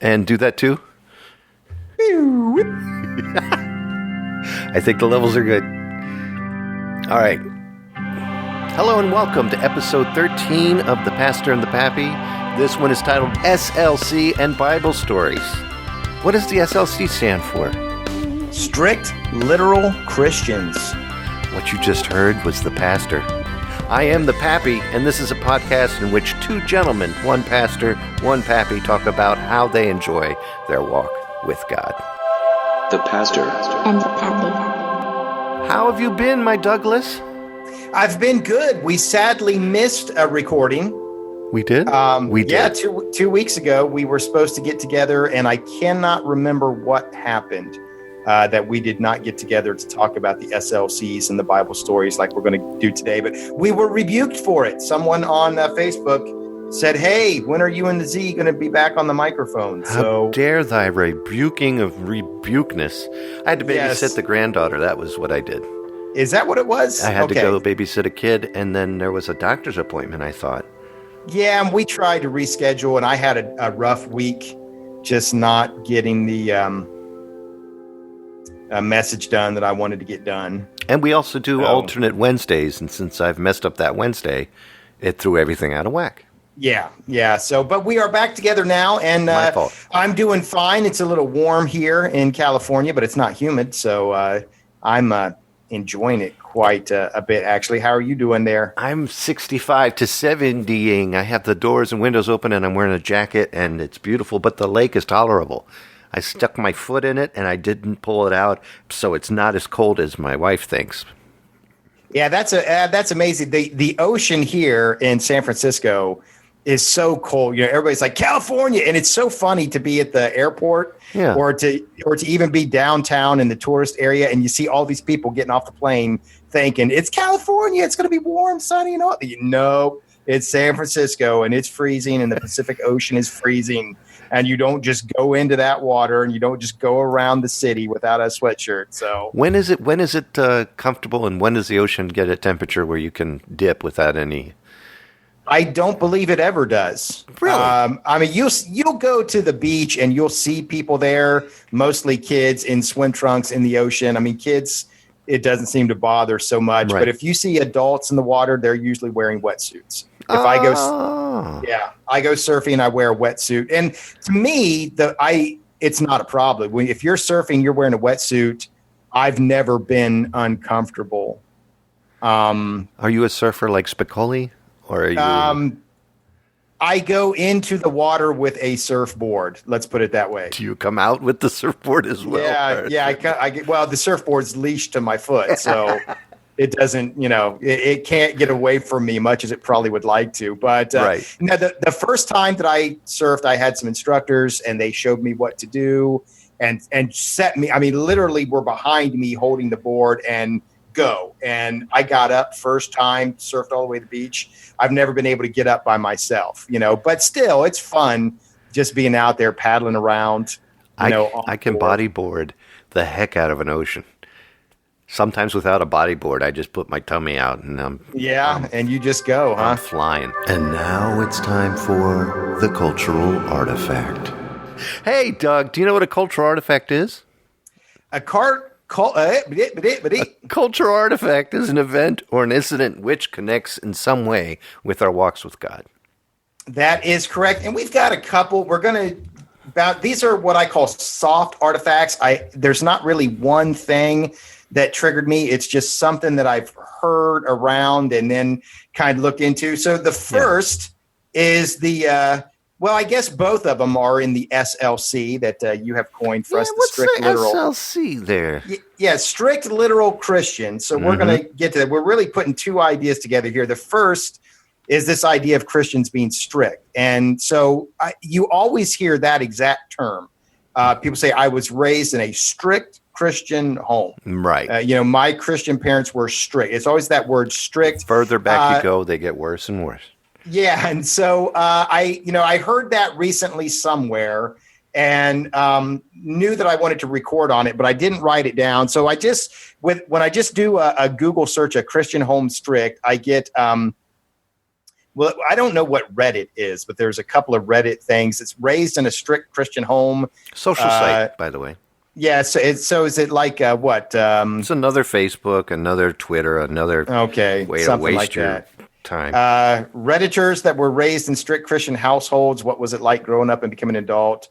And do that too? I think the levels are good. All right. Hello and welcome to episode 13 of The Pastor and the Pappy. This one is titled SLC and Bible Stories. What does the SLC stand for? Strict Literal Christians. What you just heard was the pastor. I am the Pappy, and this is a podcast in which two gentlemen, one pastor, one Pappy, talk about how they enjoy their walk with God. The Pastor and the Pappy. How have you been, my Douglas? I've been good. We sadly missed a recording. We did? We did. Yeah, two weeks ago, we were supposed to get together, and I cannot remember what happened that we did not get together to talk about the SLCs and the Bible stories like we're going to do today. But we were rebuked for it. Someone on Facebook said, hey, when are you and the Z going to be back on the microphone? How dare thy rebuking of rebukeness. I had to babysit the granddaughter. That was what I did. Is that what it was? I had to go babysit a kid, and then there was a doctor's appointment, I thought. Yeah, and we tried to reschedule, and I had a rough week just not getting the message done that I wanted to get done. And we also do alternate Wednesdays, and since I've messed up that Wednesday, it threw everything out of whack. Yeah. So, but we are back together now, and My fault. I'm doing fine. It's a little warm here in California, but it's not humid, so I'm enjoying it quite a bit, actually. How are you doing there? I'm 65 to 70ing. I have the doors and windows open, and I'm wearing a jacket, and it's beautiful, but the lake is tolerable. I stuck my foot in it, and I didn't pull it out, so it's not as cold as my wife thinks. Yeah, that's amazing. The ocean here in San Francisco is so cold. You know, everybody's like California, and it's so funny to be at the airport or to even be downtown in the tourist area, and you see all these people getting off the plane thinking it's California, it's going to be warm, sunny, and all. No, it's San Francisco, and it's freezing, and the Pacific Ocean is freezing, and you don't just go into that water, and you don't just go around the city without a sweatshirt. So when is it comfortable, and when does the ocean get a temperature where you can dip without any? I don't believe it ever does. Really? I mean, you'll go to the beach and you'll see people there, mostly kids in swim trunks in the ocean. I mean, kids, it doesn't seem to bother so much. Right. But if you see adults in the water, they're usually wearing wetsuits. If I go surfing, I wear a wetsuit. And to me, it's not a problem. If you're surfing, you're wearing a wetsuit. I've never been uncomfortable. Are you a surfer like Spicoli? Or are you... I go into the water with a surfboard. Let's put it that way. Do you come out with the surfboard as well? Yeah. Well, the surfboard's leashed to my foot, so it doesn't. It can't get away from me much as it probably would like to. But the first time that I surfed, I had some instructors, and they showed me what to do, and set me. I mean, literally, were behind me holding the board and go. And I got up first time, surfed all the way to the beach. I've never been able to get up by myself, but still it's fun just being out there paddling around. I can bodyboard the heck out of an ocean. Sometimes without a bodyboard, I just put my tummy out and and you just go, huh? I'm flying. And now it's time for the cultural artifact. Hey, Doug, do you know what a cultural artifact is? A cultural artifact is an event or an incident which connects in some way with our walks with God. That is correct. And we've got a couple. These are what I call soft artifacts. There's not really one thing that triggered me. It's just something that I've heard around and then kind of looked into. So the first is I guess both of them are in the SLC that you have coined for us. What's strict the literal SLC there? Yeah, strict literal Christian. So we're going to get to that. We're really putting two ideas together here. The first is this idea of Christians being strict. And so you always hear that exact term. People say, I was raised in a strict Christian home. Right. My Christian parents were strict. It's always that word strict. Further back you go, they get worse and worse. Yeah, and so I heard that recently somewhere, and knew that I wanted to record on it, but I didn't write it down. So when I just do a Google search, a Christian home strict, I get well, I don't know what Reddit is, but there's a couple of Reddit things. It's raised in a strict Christian home. Social site, by the way. Yeah, so is it like what? It's another Facebook, another Twitter, another way to waste like your time. Redditors that were raised in strict Christian households. What was it like growing up and becoming an adult?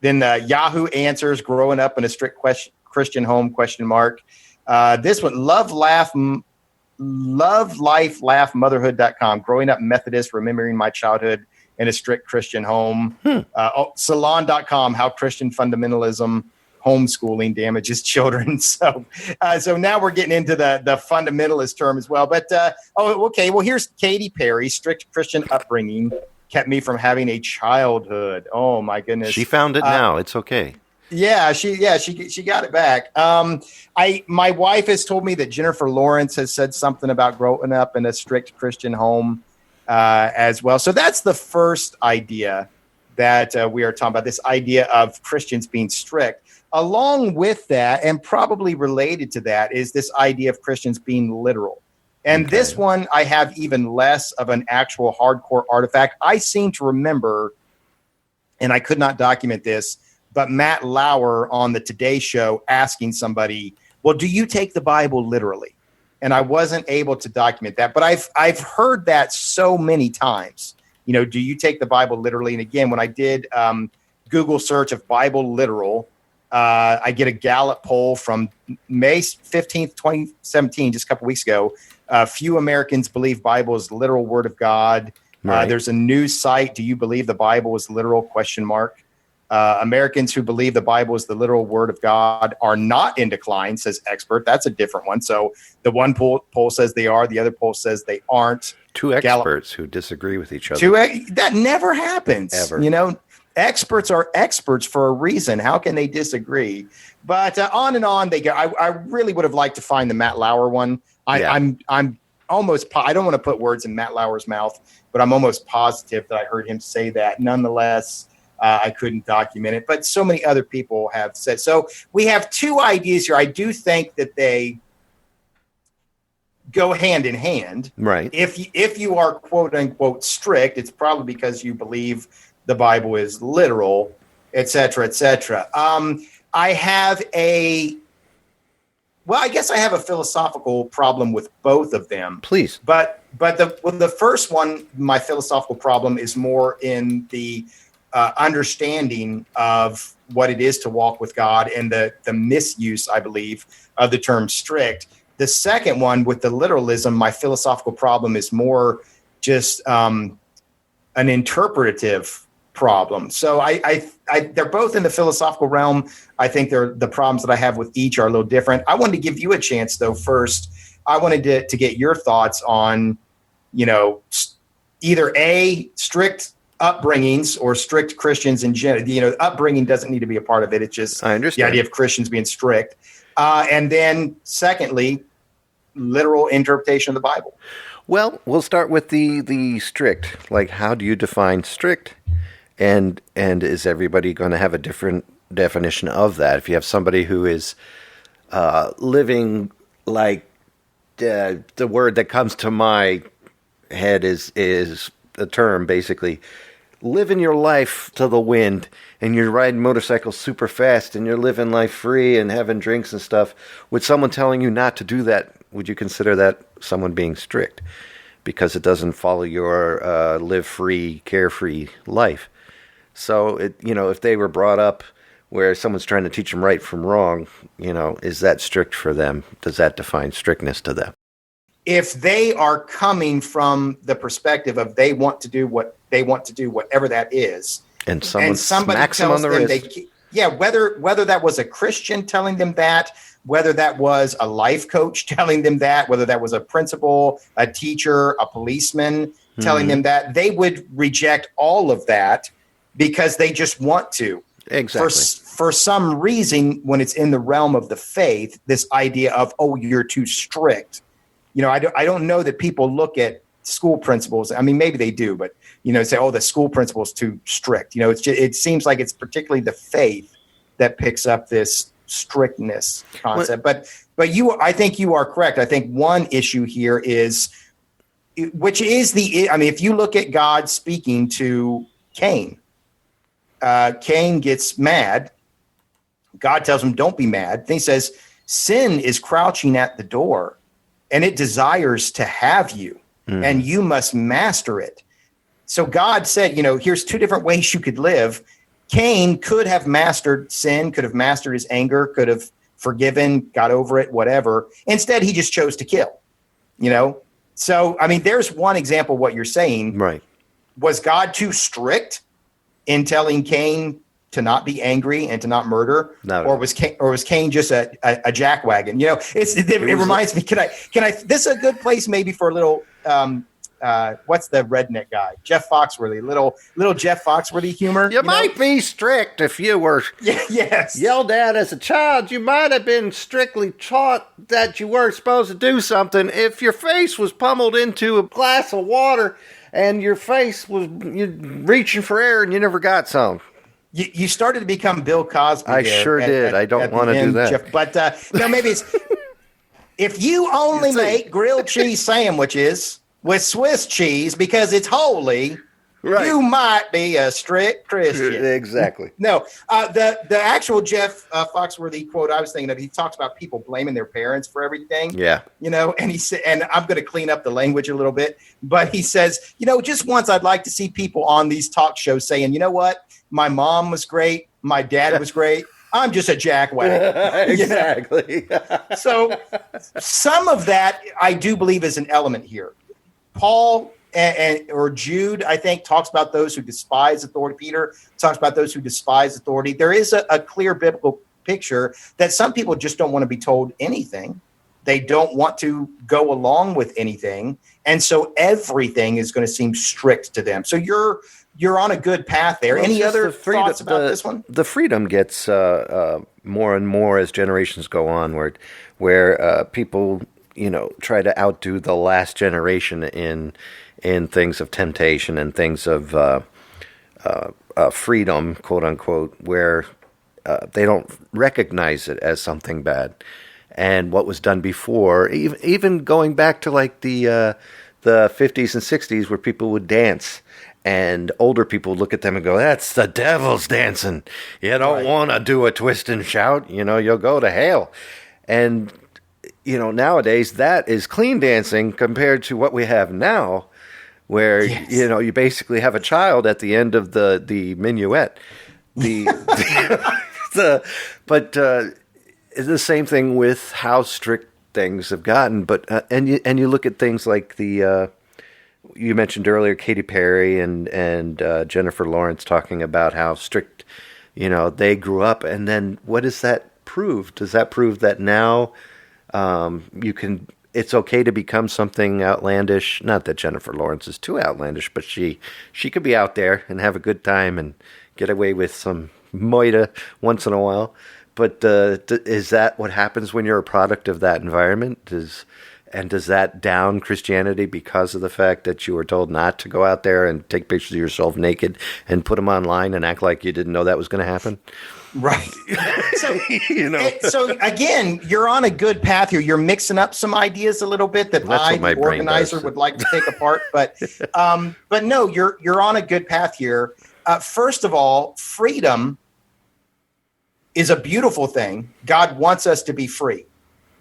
Then Yahoo Answers, growing up in a strict Christian home? ? This one, Love Life Laugh Motherhood.com. Growing up Methodist, remembering my childhood in a strict Christian home. Salon.com. How Christian fundamentalism homeschooling damages children. So now we're getting into the fundamentalist term as well. But okay. Well, here's Katy Perry. Strict Christian upbringing kept me from having a childhood. Oh my goodness. She found it now. It's okay. Yeah, she got it back. My wife has told me that Jennifer Lawrence has said something about growing up in a strict Christian home as well. So that's the first idea that we are talking about, this idea of Christians being strict. Along with that, and probably related to that, is this idea of Christians being literal. And this one, I have even less of an actual hardcore artifact. I seem to remember, and I could not document this, but Matt Lauer on the Today Show asking somebody, well, do you take the Bible literally? And I wasn't able to document that, but I've heard that so many times. Do you take the Bible literally? And again, when I did Google search of Bible literal, I get a Gallup poll from May 15th, 2017, just a couple weeks ago. Few Americans believe Bible is the literal word of God. Right. There's a news site. Do you believe the Bible is literal? ? Americans who believe the Bible is the literal word of God are not in decline, says expert. That's a different one. So the one poll says they are. The other poll says they aren't. Two experts who disagree with each other. That never happens. Ever. Experts are experts for a reason. How can they disagree? But on and on they go. I really would have liked to find the Matt Lauer one. I'm almost. I don't want to put words in Matt Lauer's mouth, but I'm almost positive that I heard him say that. Nonetheless, I couldn't document it. But so many other people have said. So we have two ideas here. I do think that they go hand in hand. Right. If you are quote unquote strict, it's probably because you believe the Bible is literal, et cetera, et cetera. I guess I have a philosophical problem with both of them. Please. But the first one, my philosophical problem is more in the understanding of what it is to walk with God and the misuse, I believe, of the term strict. The second one, with the literalism, my philosophical problem is more just an interpretative problem. So they're both in the philosophical realm. I think the problems that I have with each are a little different. I wanted to give you a chance, though. First, I wanted to get your thoughts on, either A, strict upbringings or strict Christians in general. Upbringing doesn't need to be a part of it. It's just I understand the idea of Christians being strict. And then secondly, literal interpretation of the Bible. Well, we'll start with the strict. Like, how do you define strict? And is everybody going to have a different definition of that? If you have somebody who is living like the word that comes to my head is the term basically living your life to the wind, and you're riding motorcycles super fast and you're living life free and having drinks and stuff, with someone telling you not to do that, would you consider that someone being strict because it doesn't follow your live free, carefree life? So if they were brought up where someone's trying to teach them right from wrong, is that strict for them? Does that define strictness to them? If they are coming from the perspective of they want to do what they want to do, whatever that is, and somebody smacks them on the wrist. Whether that was a Christian telling them that, whether that was a life coach telling them that, whether that was a principal, a teacher, a policeman telling them that, they would reject all of that because they just want to. Exactly. For some reason, when it's in the realm of the faith, this idea of, oh, you're too strict. I don't know that people look at school principals. I mean, maybe they do, but, say, oh, the school principal is too strict. It seems like it's particularly the faith that picks up this strictness concept. But I think you are correct. I think one issue here is which is if you look at God speaking to Cain, Cain gets mad. God tells him, don't be mad. Then he says, sin is crouching at the door and it desires to have you, and you must master it. So God said, here's two different ways you could live. Cain could have mastered sin, could have mastered his anger, could have forgiven, got over it, whatever. Instead, he just chose to kill, So, there's one example of what you're saying. Right. Was God too strict in telling Cain to not be angry and to not murder? No. Or was Cain just a jackwagon? It reminds me, can I, this is a good place maybe for a little, what's the redneck guy? Jeff Foxworthy, little Jeff Foxworthy humor. You might be strict if you were yelled at as a child. You might have been strictly taught that you weren't supposed to do something. If your face was pummeled into a glass of water and your face was reaching for air and you never got some. You started to become Bill Cosby. I sure did. I don't want to do that. Jeff, but maybe it's if you only make grilled cheese sandwiches with Swiss cheese because it's holy, right, you might be a strict Christian. Exactly. No, the actual Jeff Foxworthy quote I was thinking of, he talks about people blaming their parents for everything. Yeah. And he said, and I'm going to clean up the language a little bit, but he says, just once I'd like to see people on these talk shows saying, you know what? My mom was great. My dad was great. I'm just a jackwagon. Exactly. So some of that I do believe is an element here. Paul or Jude, I think, talks about those who despise authority. Peter talks about those who despise authority. There is a clear biblical picture that some people just don't want to be told anything. They don't want to go along with anything. And so everything is going to seem strict to them. So you're on a good path there. Well, any other thoughts about this one? The freedom gets more and more as generations go on, where people, try to outdo the last generation in things of temptation and things of freedom, quote unquote, where they don't recognize it as something bad. And what was done before, even going back to like the 50s and 60s, where people would dance. And older people look at them and go, that's the devil's dancing. You don't want to do a twist and shout. You'll go to hell. And, nowadays that is clean dancing compared to what we have now, where, you basically have a child at the end of the minuet. But it's the same thing with how strict things have gotten. But and you look at things like you mentioned earlier, Katy Perry and Jennifer Lawrence talking about how strict, they grew up. And then what does that prove? Does that prove that now it's okay to become something outlandish? Not that Jennifer Lawrence is too outlandish, but she could be out there and have a good time and get away with some moita once in a while. But is that what happens when you're a product of that environment? Does that down Christianity because of the fact that you were told not to go out there and take pictures of yourself naked and put them online and act like you didn't know that was going to happen? Right. So again, you're on a good path here. You're mixing up some ideas a little bit that the organizer would like to take apart. But no, you're on a good path here. First of all, freedom is a beautiful thing. God wants us to be free.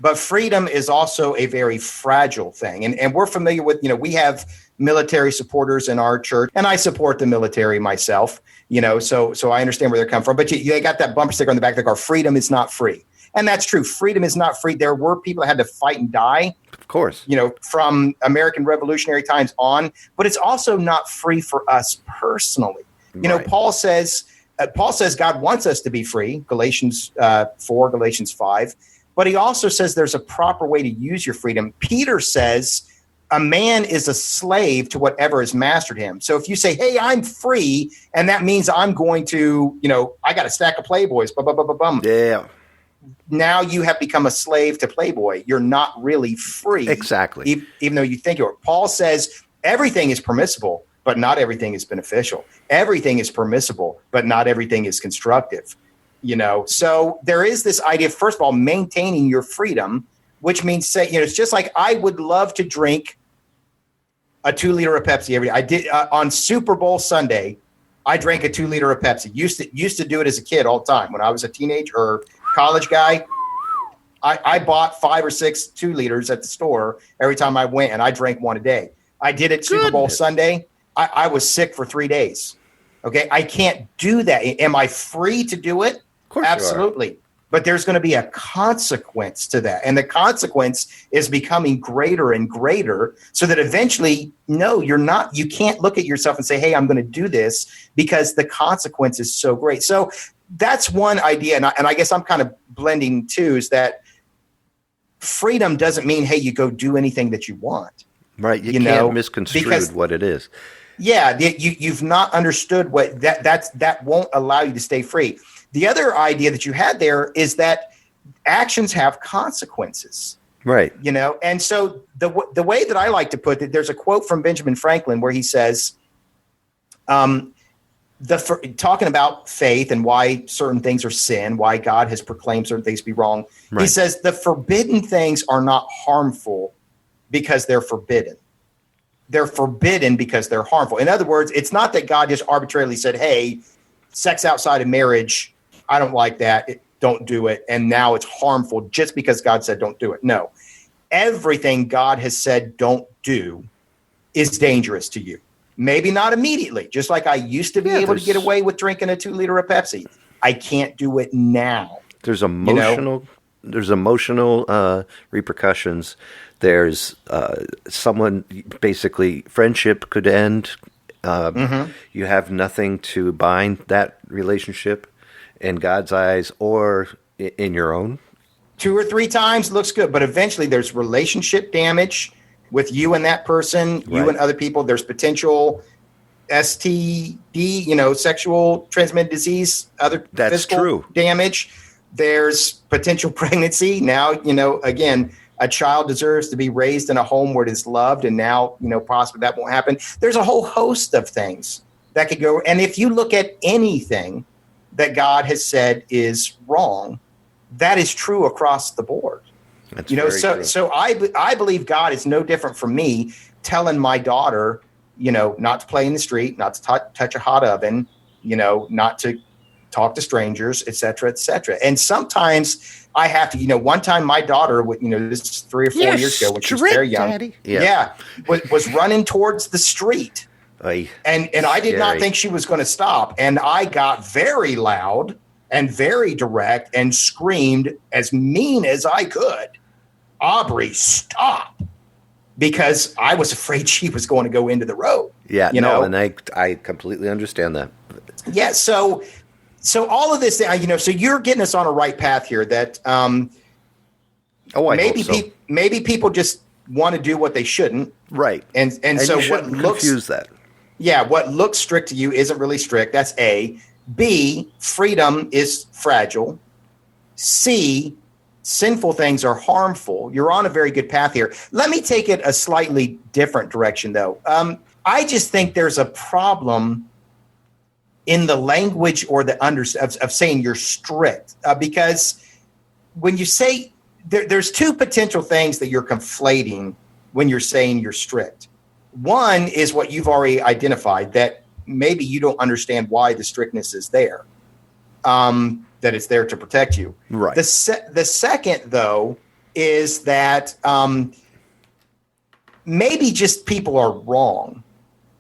But freedom is also a very fragile thing. And we're familiar with, we have military supporters in our church, and I support the military myself, so I understand where they're coming from. But they got that bumper sticker on the back that our freedom is not free. And that's true. Freedom is not free. There were people that had to fight and die. Of course. From American Revolutionary times on. But it's also not free for us personally. Right. Paul says God wants us to be free, Galatians 4, Galatians 5. But he also says there's a proper way to use your freedom. Peter says a man is a slave to whatever has mastered him. So if you say, hey, I'm free, and that means I'm going to, I got a stack of Playboys, yeah. Now you have become a slave to Playboy. You're not really free. Exactly. Even though you think you are. Paul says everything is permissible, but not everything is beneficial. Everything is permissible, but not everything is constructive. So there is this idea of, first of all, maintaining your freedom, which means it's just like I would love to drink a 2 liter of Pepsi every day. I did on Super Bowl Sunday. I drank a 2 liter of Pepsi. Used to do it as a kid all the time. When I was a teenager or college guy, I bought 5 or 6 2 liters at the store every time I went, and I drank one a day. I did it Super Bowl Sunday. I was sick for 3 days. Okay, I can't do that. Am I free to do it? Of course, absolutely. But there's going to be a consequence to that. And the consequence is becoming greater and greater so that eventually, no, you're not, you can't look at yourself and say, hey, I'm going to do this because the consequence is so great. So that's one idea. And I guess I'm kind of blending too, is that freedom doesn't mean, hey, you go do anything that you want. Right. You can't misconstrue what it is. Yeah. You've not understood what that won't allow you to stay free. The other idea that you had there is that actions have consequences. Right. And so the way that I like to put it, there's a quote from Benjamin Franklin where he says, talking about faith and why certain things are sin, why God has proclaimed certain things to be wrong. Right. He says the forbidden things are not harmful because they're forbidden. They're forbidden because they're harmful. In other words, it's not that God just arbitrarily said, hey, sex outside of marriage, I don't like that. Don't do it. And now it's harmful just because God said don't do it. No. Everything God has said don't do is dangerous to you. Maybe not immediately. Just like I used to be able to get away with drinking a 2 liter of Pepsi. I can't do it now. There's emotional repercussions. There's someone, basically, friendship could end. You have nothing to bind that relationship in God's eyes or in your own. 2 or 3 times looks good, but eventually there's relationship damage with you and that person, you and other people. There's potential STD, sexual transmitted disease, other physical damage. There's potential pregnancy. Now, again, a child deserves to be raised in a home where it is loved, and now, possibly that won't happen. There's a whole host of things that could go. And if you look at anything that God has said is wrong, that is true across the board. That's true. So I believe God is no different from me telling my daughter, not to play in the street, not to touch a hot oven, not to talk to strangers, et cetera, et cetera. And sometimes I have to, one time my daughter, this is 3 or 4 years ago when she was very young. Daddy. Yeah. Was running towards the street. And I did not think she was going to stop. And I got very loud and very direct and screamed as mean as I could, Aubrey, stop. Because I was afraid she was going to go into the road. Yeah, and I completely understand that. Yeah, so all of this, so you're getting us on a right path here that maybe people just want to do what they shouldn't. Right. And so you what looks confuse that. Yeah, what looks strict to you isn't really strict. That's A. B, freedom is fragile. C, sinful things are harmful. You're on a very good path here. Let me take it a slightly different direction, though. I just think there's a problem in the language or the of saying you're strict, because when you say there's 2 potential things that you're conflating when you're saying you're strict. One is what you've already identified, that maybe you don't understand why the strictness is there, that it's there to protect you. Right. The second, though, is that maybe just people are wrong.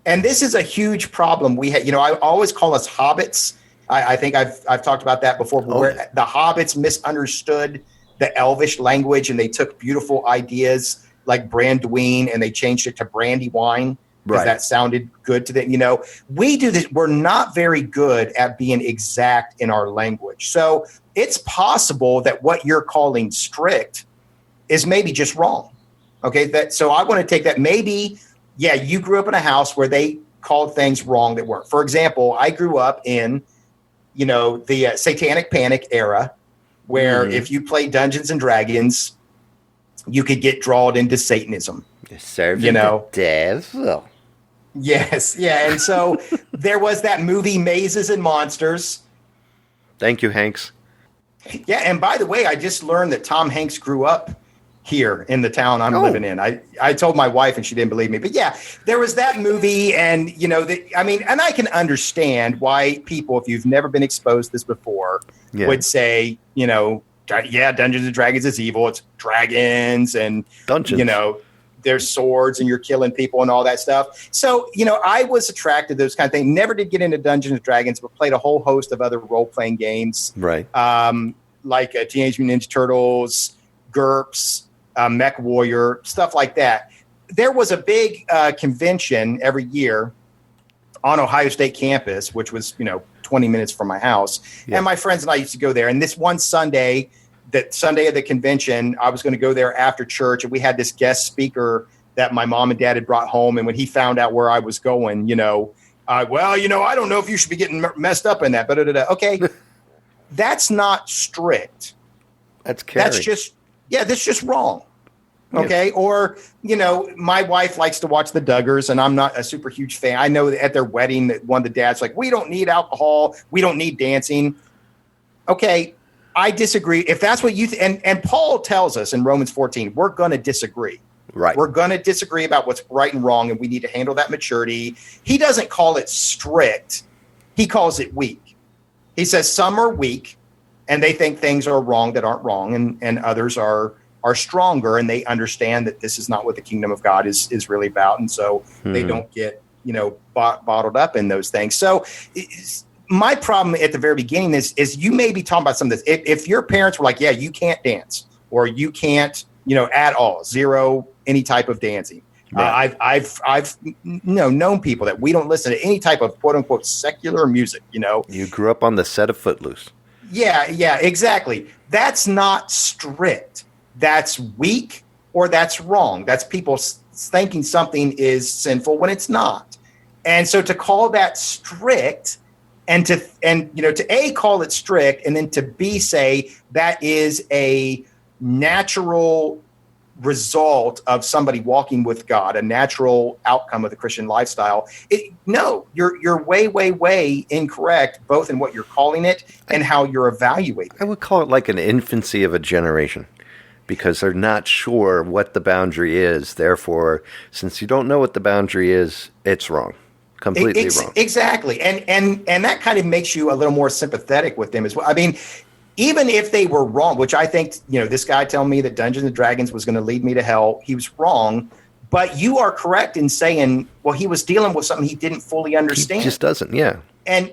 And this is a huge problem we have. I always call us hobbits. I think I've talked about that before. But where the hobbits misunderstood the Elvish language, and they took beautiful ideas like Brandywine and they changed it to Brandywine because that sounded good to them. We do this. We're not very good at being exact in our language. So it's possible that what you're calling strict is maybe just wrong. Okay. So I want to take that. Maybe, you grew up in a house where they called things wrong that weren't. For example, I grew up in, the Satanic Panic era, where if you play Dungeons and Dragons, you could get drawn into Satanism. Serving the devil. Yes, yeah. And so there was that movie Mazes and Monsters. Thank you, Hanks. Yeah, and by the way, I just learned that Tom Hanks grew up here in the town I'm living in. I told my wife and she didn't believe me. But yeah, there was that movie. And, and I can understand why people, if you've never been exposed to this before, would say, Dungeons and Dragons is evil. It's dragons and, Dungeons. There's swords and you're killing people and all that stuff. So, I was attracted to those kind of things. Never did get into Dungeons and Dragons, but played a whole host of other role-playing games. Right. Like Teenage Mutant Ninja Turtles, GURPS, Mech Warrior, stuff like that. There was a big convention every year on Ohio State campus, which was, 20 minutes from my house. Yeah. And my friends and I used to go there. And this one Sunday, that Sunday of the convention, I was going to go there after church. And we had this guest speaker that my mom and dad had brought home. And when he found out where I was going, I don't know if you should be getting messed up in that. But okay, that's not strict. That's carry. That's just wrong. Okay. Yeah. Or, my wife likes to watch the Duggars and I'm not a super huge fan. I know that at their wedding that one of the dads like, we don't need alcohol. We don't need dancing. Okay. I disagree. If that's what you and Paul tells us in Romans 14, we're going to disagree. Right. We're going to disagree about what's right and wrong. And we need to handle that maturity. He doesn't call it strict. He calls it weak. He says some are weak and they think things are wrong that aren't wrong. And others are stronger and they understand that this is not what the kingdom of God is really about. And so they don't get, bottled up in those things. So my problem at the very beginning is you may be talking about some of this. If your parents were like, yeah, you can't dance or you can't, at all, zero, any type of dancing. Right. I've known people that we don't listen to any type of quote unquote secular music, You grew up on the set of Footloose. Yeah, exactly. That's not strict. That's weak or that's wrong. That's people thinking something is sinful when it's not. And so to call that strict and to A, call it strict, and then to B, say that is a natural result of somebody walking with God, a natural outcome of the Christian lifestyle. You're way, way, way incorrect, both in what you're calling it and how you're evaluating it. I would call it like an infancy of a generation, because they're not sure what the boundary is. Therefore, since you don't know what the boundary is, it's wrong. Completely wrong. Exactly. And that kind of makes you a little more sympathetic with them as well. I mean, even if they were wrong, which I think, this guy telling me that Dungeons and Dragons was going to lead me to hell, he was wrong. But you are correct in saying, well, he was dealing with something he didn't fully understand. He just doesn't, yeah. And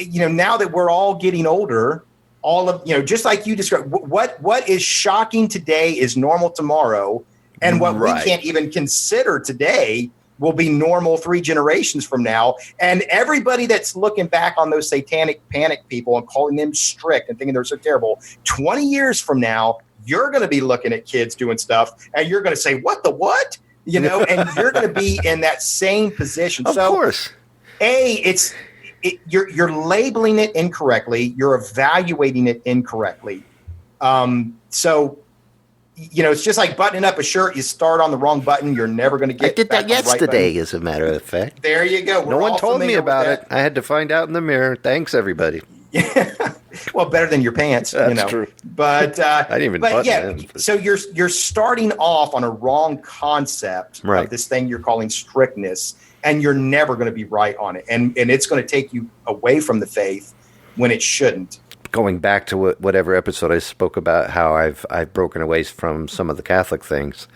now that we're all getting older, all of, just like you described, what is shocking today is normal tomorrow. And what we can't even consider today will be normal 3 generations from now. And everybody that's looking back on those satanic panic people and calling them strict and thinking they're so terrible, 20 years from now, you're going to be looking at kids doing stuff and you're going to say, what the what? And you're going to be in that same position. Of course. You're labeling it incorrectly. You're evaluating it incorrectly. It's just like buttoning up a shirt. You start on the wrong button. You're never going to get. I did that yesterday, as a matter of fact. There you go. No one told me about it. I had to find out in the mirror. Thanks, everybody. Well, better than your pants. That's true. But I didn't even. But so you're starting off on a wrong concept of this thing you're calling strictness, and you're never going to be right on it, and it's going to take you away from the faith when it shouldn't. Going back to whatever episode I spoke about how I've broken away from some of the Catholic things,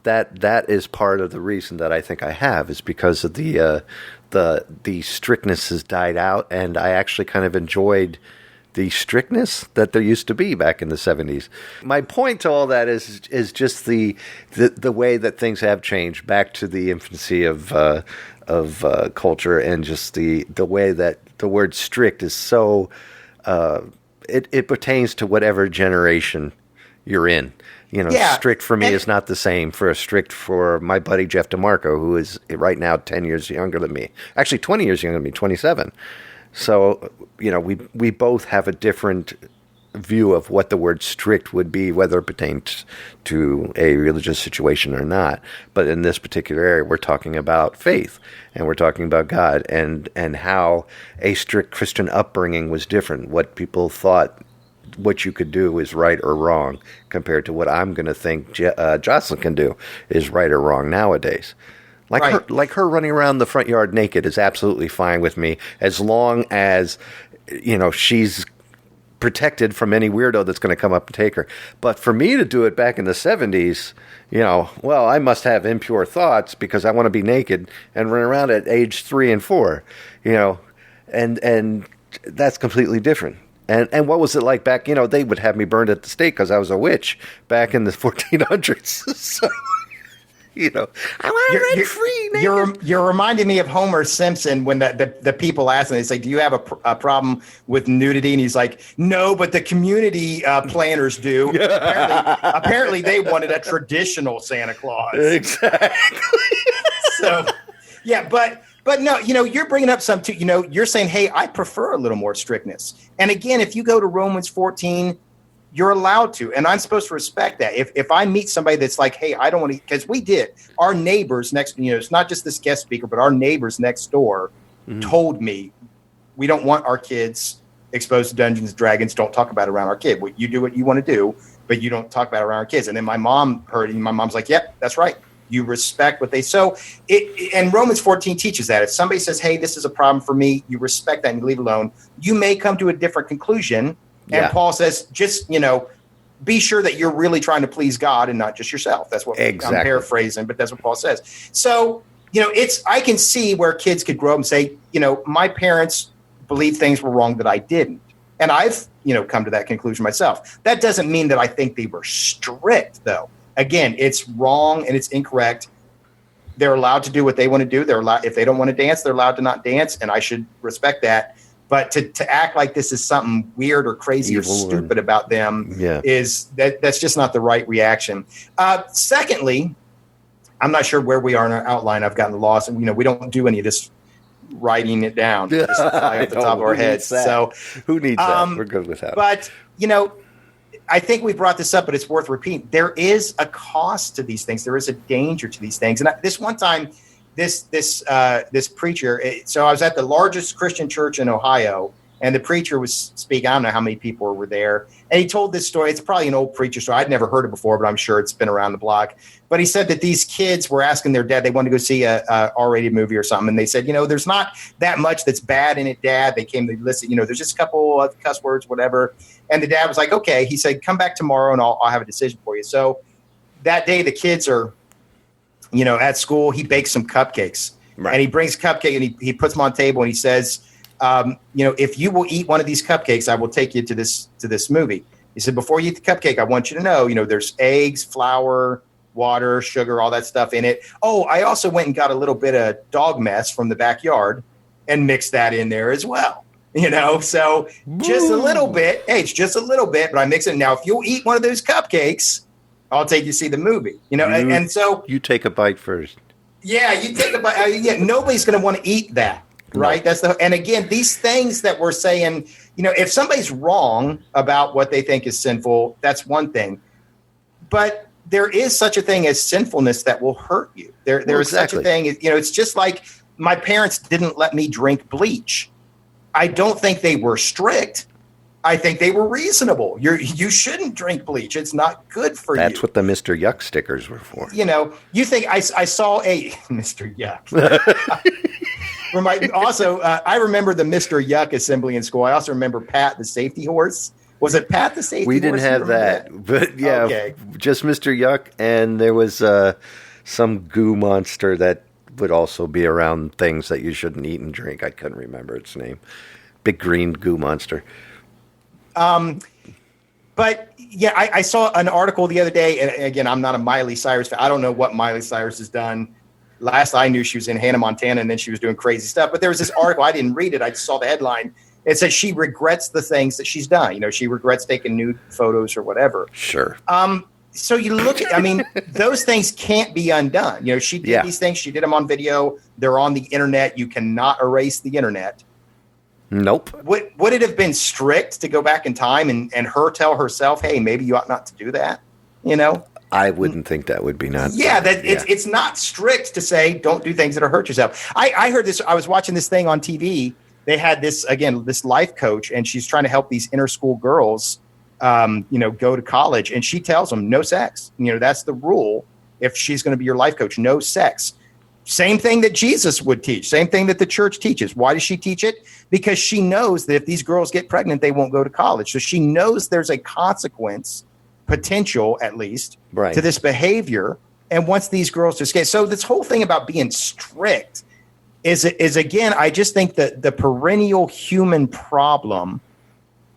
that is part of the reason that I think I have, is because of the strictness has died out, and I actually kind of enjoyed the strictness that there used to be back in the 70s. My point to all that is just the way that things have changed back to the infancy of culture, and just the way that the word strict is so. It pertains to whatever generation you're in. Strict for me is not the same for my buddy Jeff DeMarco, who is right now 10 years younger than me. Actually, 20 years younger than me, 27. So, we both have a different view of what the word strict would be, whether it pertains to a religious situation or not. But in this particular area, we're talking about faith, and we're talking about God, and how a strict Christian upbringing was different, what people thought what you could do is right or wrong compared to what I'm going to think Jocelyn can do is right or wrong nowadays. Like her running around the front yard naked is absolutely fine with me as long as, she's protected from any weirdo that's going to come up and take her. But for me to do it back in the 70s, I must have impure thoughts because I want to be naked and run around at age 3 and 4, and that's completely different. And what was it like back, they would have me burned at the stake because I was a witch back in the 1400s. So, I want to run free, naked. You're reminding me of Homer Simpson when the people ask him, they say, do you have a problem with nudity? And he's like, no, but the community planners do. Apparently they wanted a traditional Santa Claus. Exactly. So, yeah, but no, you're bringing up some too, you're saying, hey, I prefer a little more strictness. And again, if you go to Romans 14, you're allowed to, and I'm supposed to respect that. If I meet somebody that's like, hey, I don't want to, because we did. Our neighbors next, it's not just this guest speaker, but our neighbors next door told me, we don't want our kids exposed to Dungeons and Dragons. Don't talk about it around our kid. You do what you want to do, but you don't talk about it around our kids. And then my mom heard it, and my mom's like, yep, that's right. You respect what they, and Romans 14 teaches that. If somebody says, hey, this is a problem for me, you respect that and you leave it alone. You may come to a different conclusion. And Paul says, just, be sure that you're really trying to please God and not just yourself. That's what I'm paraphrasing, but that's what Paul says. So, I can see where kids could grow up and say, my parents believed things were wrong that I didn't. And I've, come to that conclusion myself. That doesn't mean that I think they were strict, though. Again, it's wrong and it's incorrect. They're allowed to do what they want to do. They're allowed, if they don't want to dance, they're allowed to not dance. And I should respect that. But to act like this is something weird or crazy or stupid about them that's just not the right reaction. Secondly, I'm not sure where we are in our outline. I've gotten lost, and we don't do any of this writing it down just fly off the top of our heads. So who needs that? We're good with that. But I think we brought this up, but it's worth repeating. There is a cost to these things. There is a danger to these things. And this one time, this preacher, so I was at the largest Christian church in Ohio, and the preacher was speaking. I don't know how many people were there. And he told this story. It's probably an old preacher story. I'd never heard it before, but I'm sure it's been around the block. But he said that these kids were asking their dad, they wanted to go see a R-rated movie or something. And they said, there's not that much that's bad in it, Dad. They came to listen, there's just a couple of cuss words, whatever. And the dad was like, okay. He said, come back tomorrow and I'll have a decision for you. So that day the kids are, at school. He bakes some cupcakes. Right. And he brings a cupcake and he puts them on the table and he says, if you will eat one of these cupcakes, I will take you to this movie. He said, before you eat the cupcake, I want you to know, there's eggs, flour, water, sugar, all that stuff in it. Oh, I also went and got a little bit of dog mess from the backyard and mixed that in there as well. So just a little bit. Hey, it's just a little bit, but I mix it. Now, if you'll eat one of those cupcakes, I'll take you to see the movie. And so you take a bite first. Yeah, you take a bite. Nobody's going to want to eat that. Right. And again, these things that we're saying, if somebody's wrong about what they think is sinful, that's one thing. But there is such a thing as sinfulness that will hurt you. There is such a thing. It's just like my parents didn't let me drink bleach. I don't think they were strict. I think they were reasonable. You shouldn't drink bleach. It's not good for you. That's what the Mr. Yuck stickers were for. You think I saw a Mr. Yuck. I remember the Mr. Yuck assembly in school. I also remember Pat the safety horse. Was it Pat the safety horse? We didn't have that. But yeah, okay. Just Mr. Yuck. And there was some goo monster that would also be around things that you shouldn't eat and drink. I couldn't remember its name. Big green goo monster. But yeah, I saw an article the other day. And again, I'm not a Miley Cyrus fan. I don't know what Miley Cyrus has done. Last I knew, she was in Hannah, Montana, and then she was doing crazy stuff. But there was this article. I didn't read it. I just saw the headline. It said she regrets the things that she's done. She regrets taking nude photos or whatever. Sure. So you look at, those things can't be undone. She did these things. She did them on video. They're on the internet. You cannot erase the internet. Nope. Would it have been strict to go back in time and her tell herself, hey, maybe you ought not to do that? I wouldn't think that would be not. Yeah, it's not strict to say don't do things that hurt yourself. I heard this. I was watching this thing on TV. They had this life coach, and she's trying to help these inner school girls go to college. And she tells them no sex. That's the rule. If she's going to be your life coach, no sex. Same thing that Jesus would teach. Same thing that the church teaches. Why does she teach it? Because she knows that if these girls get pregnant, they won't go to college. So she knows there's a consequence, potential at least, to this behavior. And once these girls just get, so this whole thing about being strict is again, I just think that the perennial human problem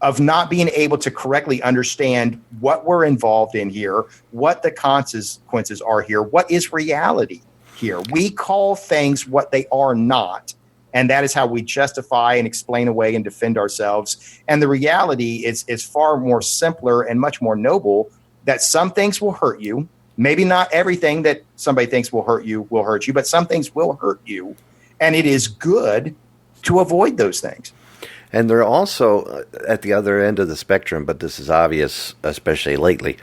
of not being able to correctly understand what we're involved in here, what the consequences are here, what is reality here. We call things what they are not, and that is how we justify and explain away and defend ourselves. And the reality is far more simpler and much more noble, that some things will hurt you. Maybe not everything that somebody thinks will hurt you, but some things will hurt you. And it is good to avoid those things. And they're also at the other end of the spectrum, but this is obvious, especially lately,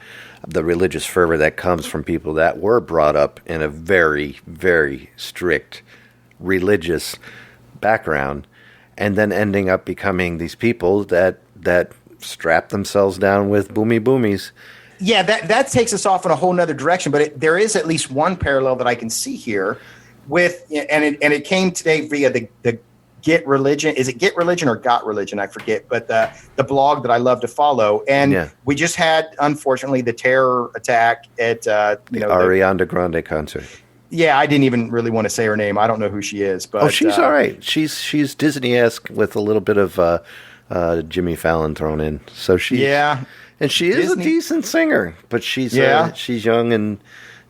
the religious fervor that comes from people that were brought up in a very, very strict religious background, and then ending up becoming these people that strap themselves down with boomies. Yeah, that takes us off in a whole nother direction, but there is at least one parallel that I can see here with, and it came today via the Get Religion. Is it Get Religion or Got Religion? I forget, but the blog that I love to follow. And we just had, unfortunately, the terror attack at the Ariana Grande concert. Yeah, I didn't even really want to say her name. I don't know who she is, but she's all right. She's Disney-esque with a little bit of Jimmy Fallon thrown in. So and she is Disney. A decent singer, but she's young and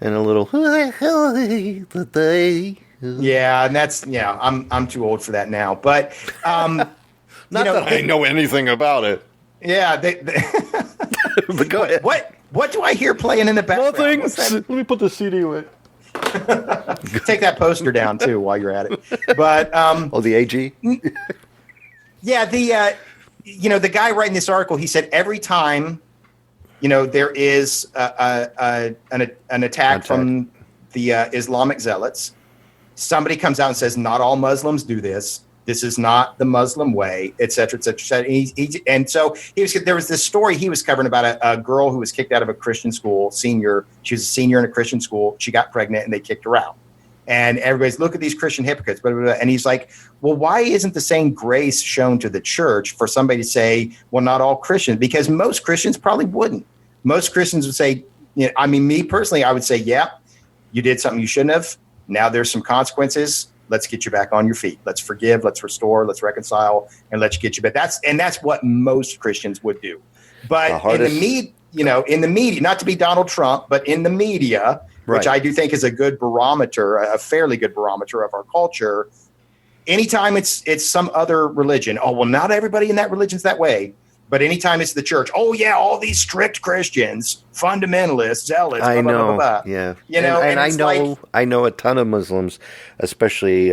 a little. Yeah, and that's I'm too old for that now. But not that I know anything about it. Yeah, but go ahead. What do I hear playing in the background? Nothing. Let me put the CD away. Take that poster down too while you're at it. But the AG. Yeah, the guy writing this article, he said every time there is an attack from the Islamic zealots, somebody comes out and says, not all Muslims do this. This is not the Muslim way, et cetera, et cetera, et cetera. And so there was this story he was covering about a girl who was kicked out of a Christian school, senior. She was a senior in a Christian school. She got pregnant and they kicked her out. And everybody's, look at these Christian hypocrites. Blah, blah, blah. And he's like, well, why isn't the same grace shown to the church for somebody to say, well, not all Christians? Because most Christians probably wouldn't. Most Christians would say, me personally, I would say, yeah, you did something you shouldn't have. Now there's some consequences. Let's get you back on your feet. Let's forgive. Let's restore. Let's reconcile, and let's get you back. That's what most Christians would do. But in the media, not to be Donald Trump, but in the media, which I do think is a good barometer, a fairly good barometer of our culture. Anytime it's some other religion, oh well, not everybody in that religion's that way. But anytime it's the church, oh yeah, all these strict Christians, fundamentalists, zealots, I know, blah, blah, blah. Yeah, and I know a ton of Muslims, especially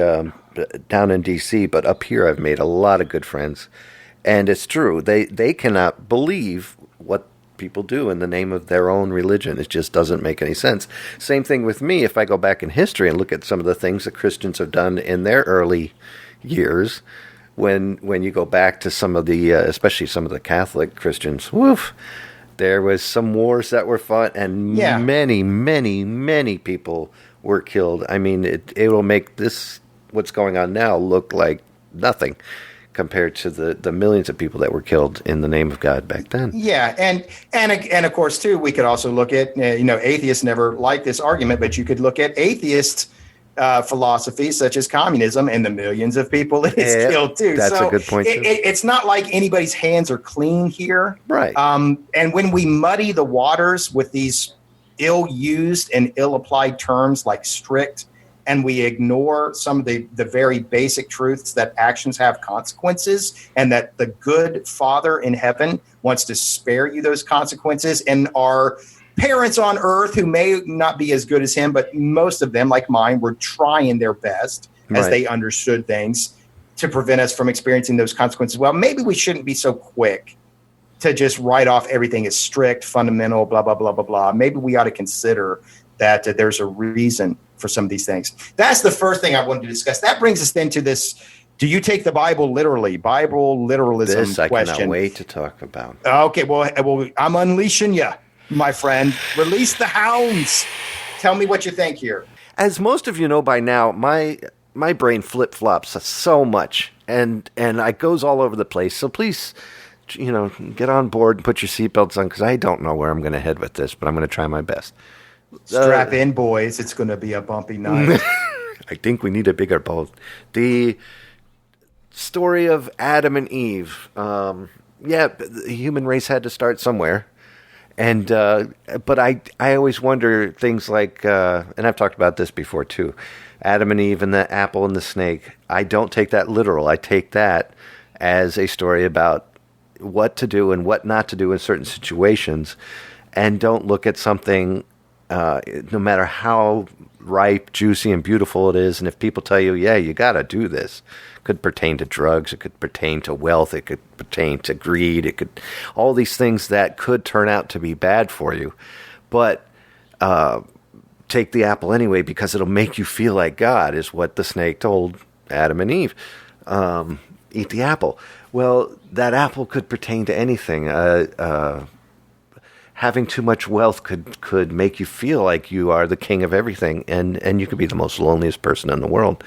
down in D.C., but up here I've made a lot of good friends, and it's true. They cannot believe what people do in the name of their own religion. It just doesn't make any sense. Same thing with me. If I go back in history and look at some of the things that Christians have done in their early years. When you go back to some of the, especially some of the Catholic Christians, there was some wars that were fought, and many, many, many people were killed. I mean, it will make what's going on now look like nothing compared to the millions of people that were killed in the name of God back then. Yeah, and of course too, we could also look at atheists never like this argument, but you could look at atheists. Philosophies such as communism and the millions of people it has killed too. That's a good point. It's not like anybody's hands are clean here. Right. And when we muddy the waters with these ill-used and ill-applied terms like strict, and we ignore some of the very basic truths that actions have consequences and that the good Father in heaven wants to spare you those consequences, and our parents on earth who may not be as good as him, but most of them, like mine, were trying their best as they understood things to prevent us from experiencing those consequences. Well, maybe we shouldn't be so quick to just write off everything as strict, fundamental, blah, blah, blah, blah, blah. Maybe we ought to consider that there's a reason for some of these things. That's the first thing I wanted to discuss. That brings us then to this Do you take the Bible literally? Bible literalism This I question. cannot wait to talk about. Okay, well, I'm unleashing you, my friend. Release the hounds. Tell me what you think here. As most of you know by now, my brain flip-flops so much, and it goes all over the place. So please, get on board and put your seatbelts on, because I don't know where I'm going to head with this, but I'm going to try my best. Strap in, boys. It's going to be a bumpy night. I think we need a bigger boat. The story of Adam and Eve. The human race had to start somewhere. And but I always wonder things like, and I've talked about this before too, Adam and Eve and the apple and the snake. I don't take that literal. I take that as a story about what to do and what not to do in certain situations, and don't look at something, no matter how ripe, juicy, and beautiful it is. And if people tell you, yeah, you got to do this, it could pertain to drugs, it could pertain to wealth, it could pertain to greed, it could, all these things that could turn out to be bad for you. But take the apple anyway, because it'll make you feel like God, is what the snake told Adam and Eve. Eat the apple. Well, that apple could pertain to anything. Having too much wealth could make you feel like you are the king of everything, and you could be the most loneliest person in the world.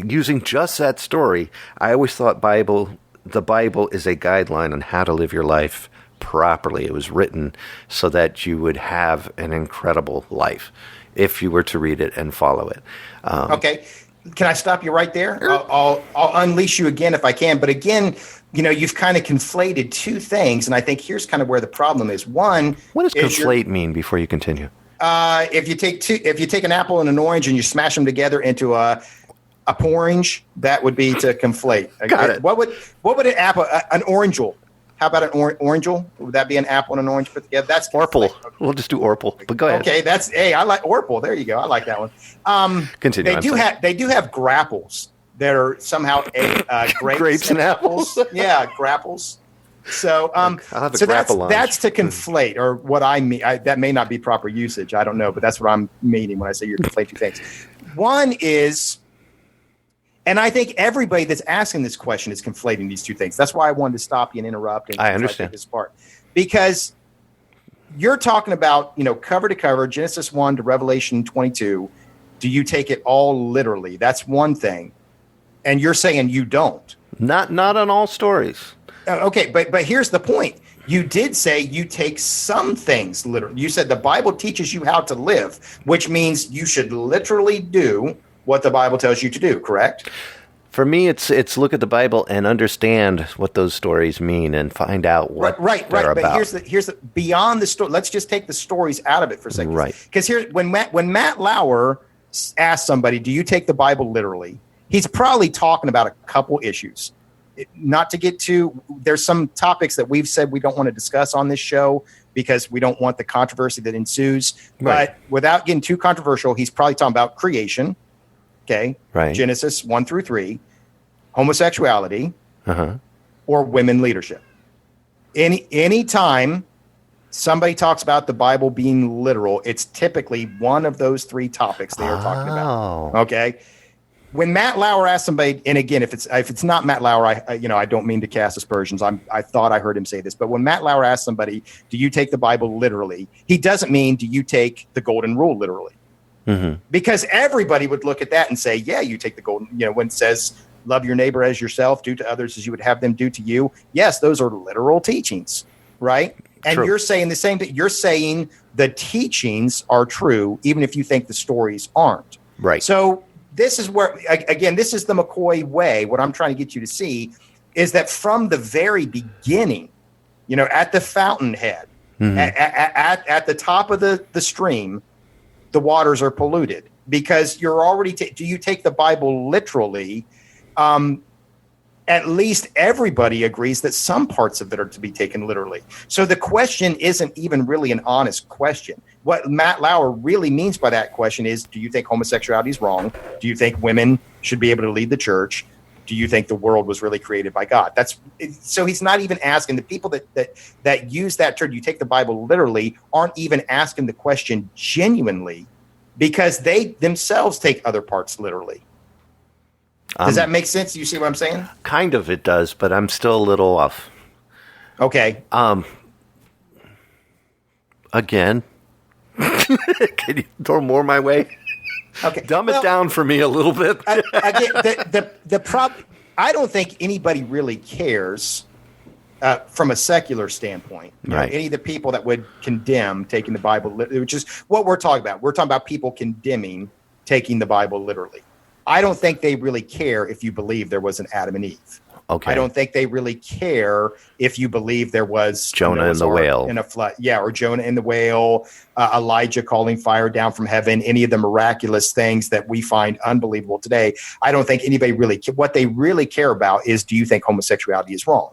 Using just that story, I always thought the Bible is a guideline on how to live your life properly. It was written so that you would have an incredible life if you were to read it and follow it. Okay. Can I stop you right there? I'll unleash you again if I can. But again, you've kind of conflated two things, and I think here's kind of where the problem is. One, what does conflate mean before you continue? If you take an apple and an orange and you smash them together into a porridge, that would be to conflate. Got it. What would an orangeal? How about an orangeal? Would that be an apple and an orange put together? That's Orpal. We'll just do Orpal. But go ahead. Okay, I like Orpal. There you go. I like that one. Continue. They do have grapples that are somehow grapes and apples. Yeah, grapples. So that's to conflate, or what I mean. That may not be proper usage. I don't know, but that's what I'm meaning when I say you're conflating two things. One is, and I think everybody that's asking this question is conflating these two things. That's why I wanted to stop you and interrupt. And I understand this part, because you're talking about, cover to cover, Genesis 1 to Revelation 22. Do you take it all literally? That's one thing. And you're saying you don't. Not on all stories. Okay, but here's the point. You did say you take some things literally. You said the Bible teaches you how to live, which means you should literally do what the Bible tells you to do, correct? For me, it's look at the Bible and understand what those stories mean and find out what they're about. But here's the beyond the story. Let's just take the stories out of it for a second. Right. Because when Matt Lauer asks somebody, do you take the Bible literally? He's probably talking about a couple issues. Not to get to, there's some topics that we've said we don't want to discuss on this show because we don't want the controversy that ensues. Right. But without getting too controversial, he's probably talking about creation. Okay. Right. Genesis 1 through 3, homosexuality, or women leadership. Any time somebody talks about the Bible being literal, it's typically one of those three topics they are talking about. Okay. When Matt Lauer asks somebody, and again, if it's not Matt Lauer, I don't mean to cast aspersions. I thought I heard him say this, but when Matt Lauer asks somebody, "Do you take the Bible literally?" he doesn't mean, "Do you take the Golden Rule literally?" Mm-hmm. Because everybody would look at that and say, "Yeah, you take the golden." When it says, "Love your neighbor as yourself, do to others as you would have them do to you." Yes, those are literal teachings, right? And True. You're saying the same thing. You're saying the teachings are true, even if you think the stories aren't. Right. So. This is where, again, this is the McCoy way. What I'm trying to get you to see is that from the very beginning, at the fountainhead, at the top of the stream, the waters are polluted because you're already, do you take the Bible literally? At least everybody agrees that some parts of it are to be taken literally. So the question isn't even really an honest question. What Matt Lauer really means by that question is, do you think homosexuality is wrong? Do you think women should be able to lead the church? Do you think the world was really created by God? So he's not even asking. The people that use that term, you take the Bible literally, aren't even asking the question genuinely because they themselves take other parts literally. Does that make sense? You see what I'm saying? Kind of it does, but I'm still a little off. Okay. Again, can you throw more my way? Okay. Dumb it down for me a little bit. Again, the problem, I don't think anybody really cares from a secular standpoint. Right. Any of the people that would condemn taking the Bible, which is what we're talking about. We're talking about people condemning taking the Bible literally. I don't think they really care if you believe there was an Adam and Eve. Okay. I don't think they really care if you believe there was Jonah and the whale in a flood. Yeah, or Jonah and the whale, Elijah calling fire down from heaven, any of the miraculous things that we find unbelievable today. I don't think anybody really what they really care about is, do you think homosexuality is wrong?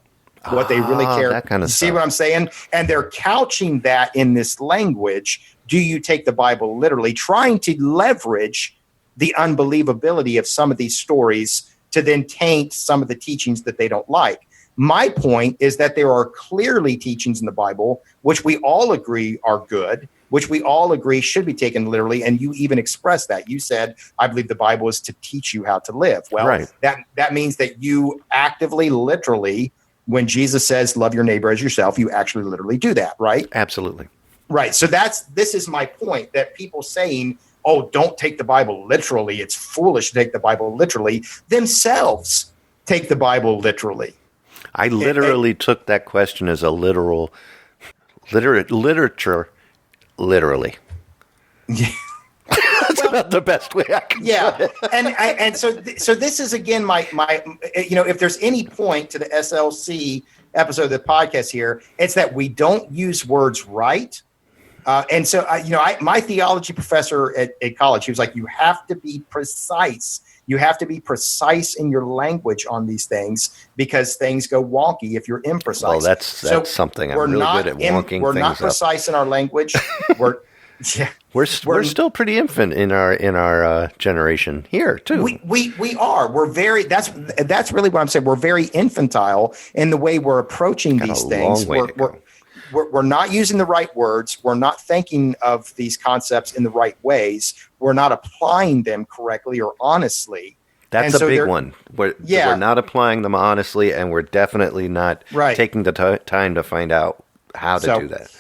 What they really care. That kind of see stuff. what I'm saying? And they're couching that in this language. Do you take the Bible literally? Trying to leverage the unbelievability of some of these stories to then taint some of the teachings that they don't like. My point is that there are clearly teachings in the Bible which we all agree are good, which we all agree should be taken literally, and you even expressed that. You said, I believe the Bible is to teach you how to live. Well, right. that means that you actively, literally, when Jesus says, love your neighbor as yourself, you actually literally do that, right? Absolutely. Right. So this is my point, that people saying, oh, don't take the Bible literally, it's foolish to take the Bible literally, themselves take the Bible literally. I literally took that question as a literature, literally. Yeah. That's about the best way I can put it. And so this is, again, my if there's any point to the SLC episode of the podcast here, it's that we don't use words right. And so, my theology professor at college, he was like, you have to be precise. You have to be precise in your language on these things, because things go wonky if you're imprecise. Well, that's something I'm really good at, wonking things up. We're not precise in our language. We're still pretty infant in our generation here too. We are. We're very. That's really what I'm saying. We're very infantile in the way we're approaching these things. We're not using the right words. We're not thinking of these concepts in the right ways. We're not applying them correctly or honestly. That's a big one. We're not applying them honestly, and we're definitely not taking the time to find out how to do that.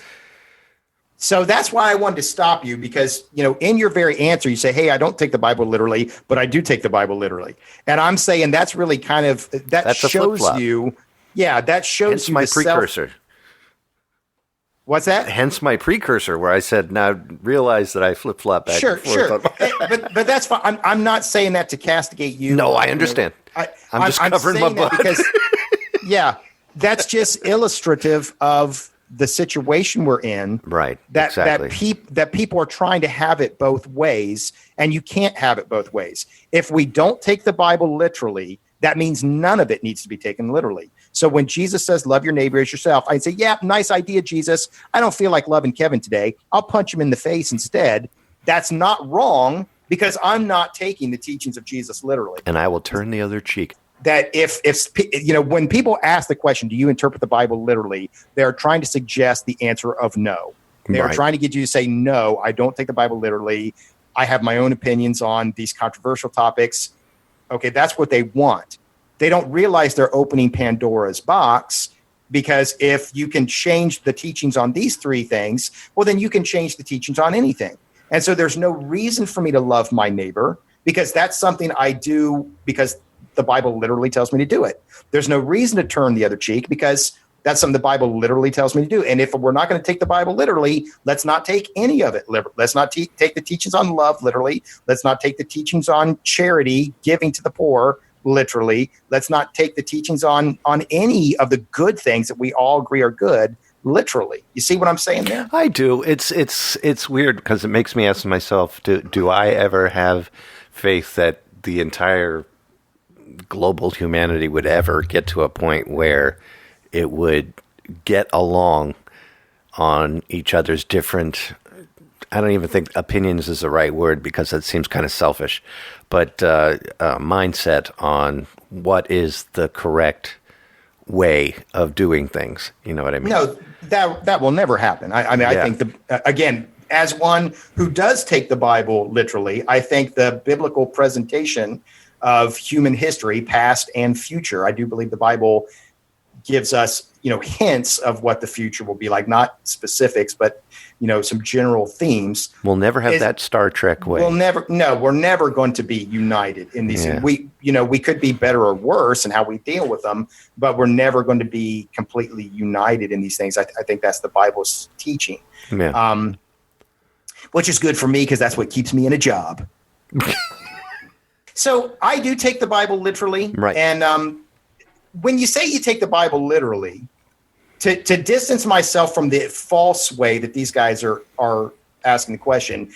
So that's why I wanted to stop you, because, in your very answer, you say, hey, I don't take the Bible literally, but I do take the Bible literally. And I'm saying that's really kind of, that shows you. Yeah, that shows Hence you my precursor. What's that? Hence my precursor, where I said, now realize that I flip-flop back and forth. Sure. but that's fine. I'm not saying that to castigate you. No, I understand. I'm just covering my butt. Because, that's just illustrative of the situation we're in. Right, exactly. That people are trying to have it both ways, and you can't have it both ways. If we don't take the Bible literally, that means none of it needs to be taken literally. So when Jesus says, love your neighbor as yourself, I'd say, yeah, nice idea, Jesus. I don't feel like loving Kevin today. I'll punch him in the face instead. That's not wrong, because I'm not taking the teachings of Jesus literally. And I will turn the other cheek. That if when people ask the question, do you interpret the Bible literally, they're trying to suggest the answer of no. They're trying to get you to say, no, I don't take the Bible literally. I have my own opinions on these controversial topics. Okay, that's what they want. They don't realize they're opening Pandora's box, because if you can change the teachings on these three things, well, then you can change the teachings on anything. And so there's no reason for me to love my neighbor, because that's something I do because the Bible literally tells me to do it. There's no reason to turn the other cheek, because that's something the Bible literally tells me to do. And if we're not going to take the Bible literally, let's not take any of it. Let's not take the teachings on love literally. Let's not take the teachings on charity, giving to the poor literally. Let's not take the teachings on any of the good things that we all agree are good literally. You see what I'm saying there? I do. It's weird, because it makes me ask myself, do I ever have faith that the entire global humanity would ever get to a point where it would get along on each other's different, I don't even think opinions is the right word, because that seems kind of selfish, but mindset on what is the correct way of doing things. You know what I mean? No, that will never happen. I think, again, as one who does take the Bible literally, I think the biblical presentation of human history, past and future. I do believe the Bible gives us, hints of what the future will be like, not specifics, but, some general themes. We'll never have that Star Trek way. We're never going to be united in these. Yeah. We could be better or worse in how we deal with them, but we're never going to be completely united in these things. I think that's the Bible's teaching. Yeah. Which is good for me because that's what keeps me in a job. So I do take the Bible literally. Right. And when you say you take the Bible literally, to distance myself from the false way that these guys are asking the question,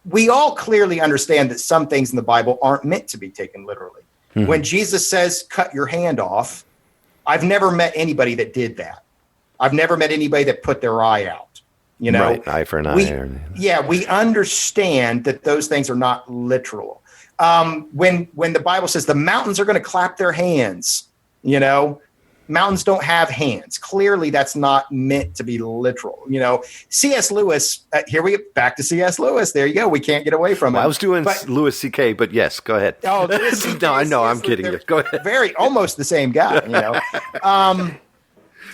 we all clearly understand that some things in the Bible aren't meant to be taken literally. Mm-hmm. When Jesus says, cut your hand off, I've never met anybody that did that. I've never met anybody that put their eye out. Right, eye for an eye. We understand that those things are not literal. When the Bible says the mountains are going to clap their hands, mountains don't have hands. Clearly, that's not meant to be literal. C.S. Lewis, here we get back to C.S. Lewis. There you go. We can't get away from it. I was doing Louis C.K., but yes, go ahead. Oh, no, I know. I'm kidding you. Go ahead. Almost the same guy,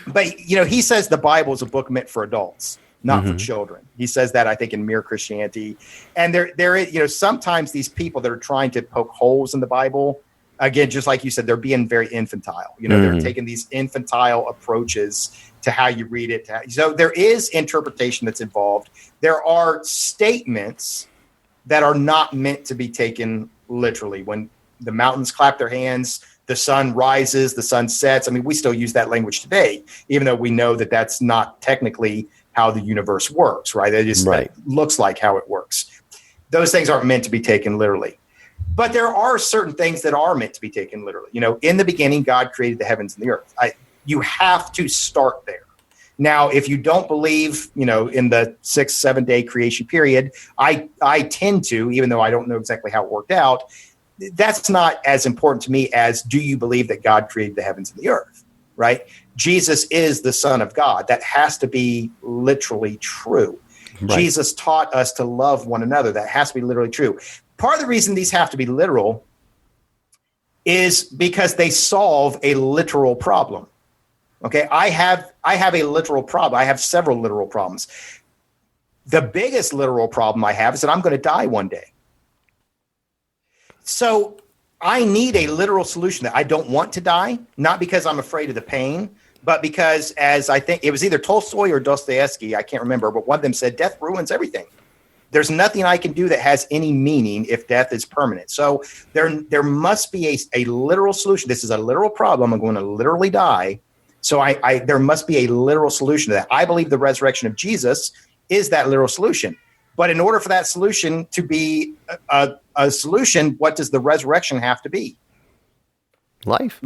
But, he says the Bible is a book meant for adults, not for children. He says that, I think, in Mere Christianity. And there is, sometimes these people that are trying to poke holes in the Bible, again, just like you said, they're being very infantile. They're taking these infantile approaches to how you read it. So there is interpretation that's involved. There are statements that are not meant to be taken literally. When the mountains clap their hands, the sun rises, the sun sets. I mean, we still use that language today, even though we know that that's not technically how the universe works, right? That looks like how it works. Those things aren't meant to be taken literally. But there are certain things that are meant to be taken literally. In the beginning, God created the heavens and the earth. You have to start there. Now, if you don't believe, in the 6-7 day creation period, I tend to, even though I don't know exactly how it worked out, that's not as important to me as do you believe that God created the heavens and the earth, right? Jesus is the Son of God. That has to be literally true. Right. Jesus taught us to love one another. That has to be literally true. Part of the reason these have to be literal is because they solve a literal problem. Okay, I have a literal problem. I have several literal problems. The biggest literal problem I have is that I'm going to die one day. So I need a literal solution that I don't want to die, not because I'm afraid of the pain, but because, as I think it was either Tolstoy or Dostoevsky, I can't remember, but one of them said, death ruins everything. There's nothing I can do that has any meaning if death is permanent. So there must be a literal solution. This is a literal problem. I'm going to literally die. So there must be a literal solution to that. I believe the resurrection of Jesus is that literal solution. But in order for that solution to be a solution, what does the resurrection have to be? Life.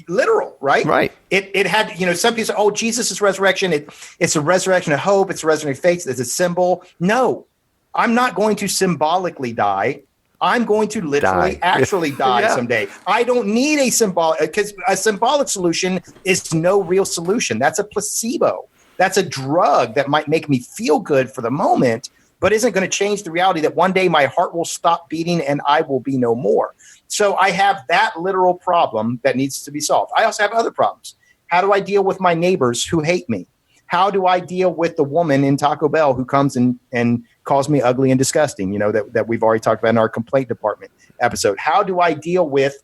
Literal, right? Right. It had, some people say, oh, Jesus' resurrection, it's a resurrection of hope, it's a resurrection of faith, it's a symbol. No, I'm not going to symbolically die. I'm going to literally actually die someday. I don't need a symbolic, because a symbolic solution is no real solution. That's a placebo. That's a drug that might make me feel good for the moment, but isn't going to change the reality that one day my heart will stop beating and I will be no more. So I have that literal problem that needs to be solved. I also have other problems. How do I deal with my neighbors who hate me? How do I deal with the woman in Taco Bell who comes and calls me ugly and disgusting, that we've already talked about in our complaint department episode? How do I deal with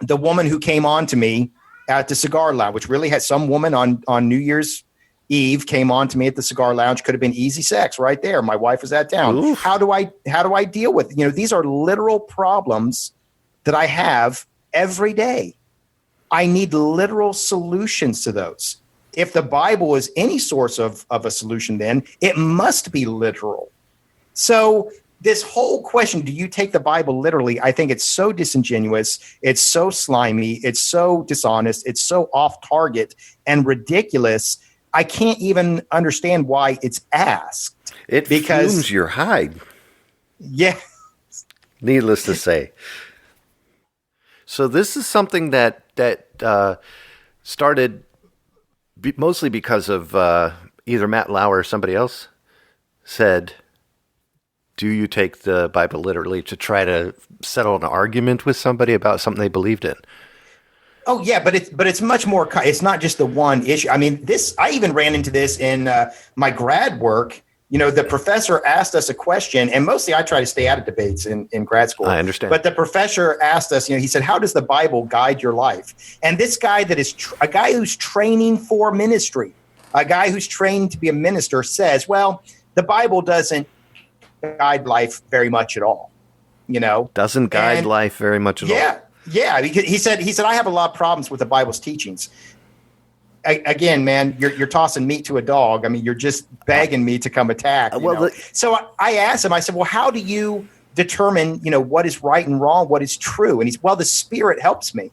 the woman who came on to me at the cigar lounge, which really had some woman on New Year's Eve came on to me at the cigar lounge? Could have been easy sex right there. My wife was out of town. Oof. How do I deal with, these are literal problems that I have every day. I need literal solutions to those. If the Bible is any source of a solution, then it must be literal. So this whole question, do you take the Bible literally? I think it's so disingenuous. It's so slimy. It's so dishonest. It's so off target and ridiculous. I can't even understand why it's asked. It fumes your hide. Yeah. Needless to say. So this is something that started mostly because of either Matt Lauer or somebody else said, do you take the Bible literally to try to settle an argument with somebody about something they believed in? Oh yeah, but it's much more. It's not just the one issue. I mean, I even ran into this in my grad work. The professor asked us a question, and mostly I try to stay out of debates in grad school. I understand. But the professor asked us, he said, how does the Bible guide your life? And this guy that is a guy who's training for ministry, a guy who's trained to be a minister says, well, the Bible doesn't guide life very much at all. Doesn't guide life very much at all. Yeah. He said, I have a lot of problems with the Bible's teachings. Again, man, you're tossing meat to a dog. I mean, you're just begging me to come attack. So I asked him, I said, well, how do you determine, what is right and wrong, what is true? And he's, well, the Spirit helps me.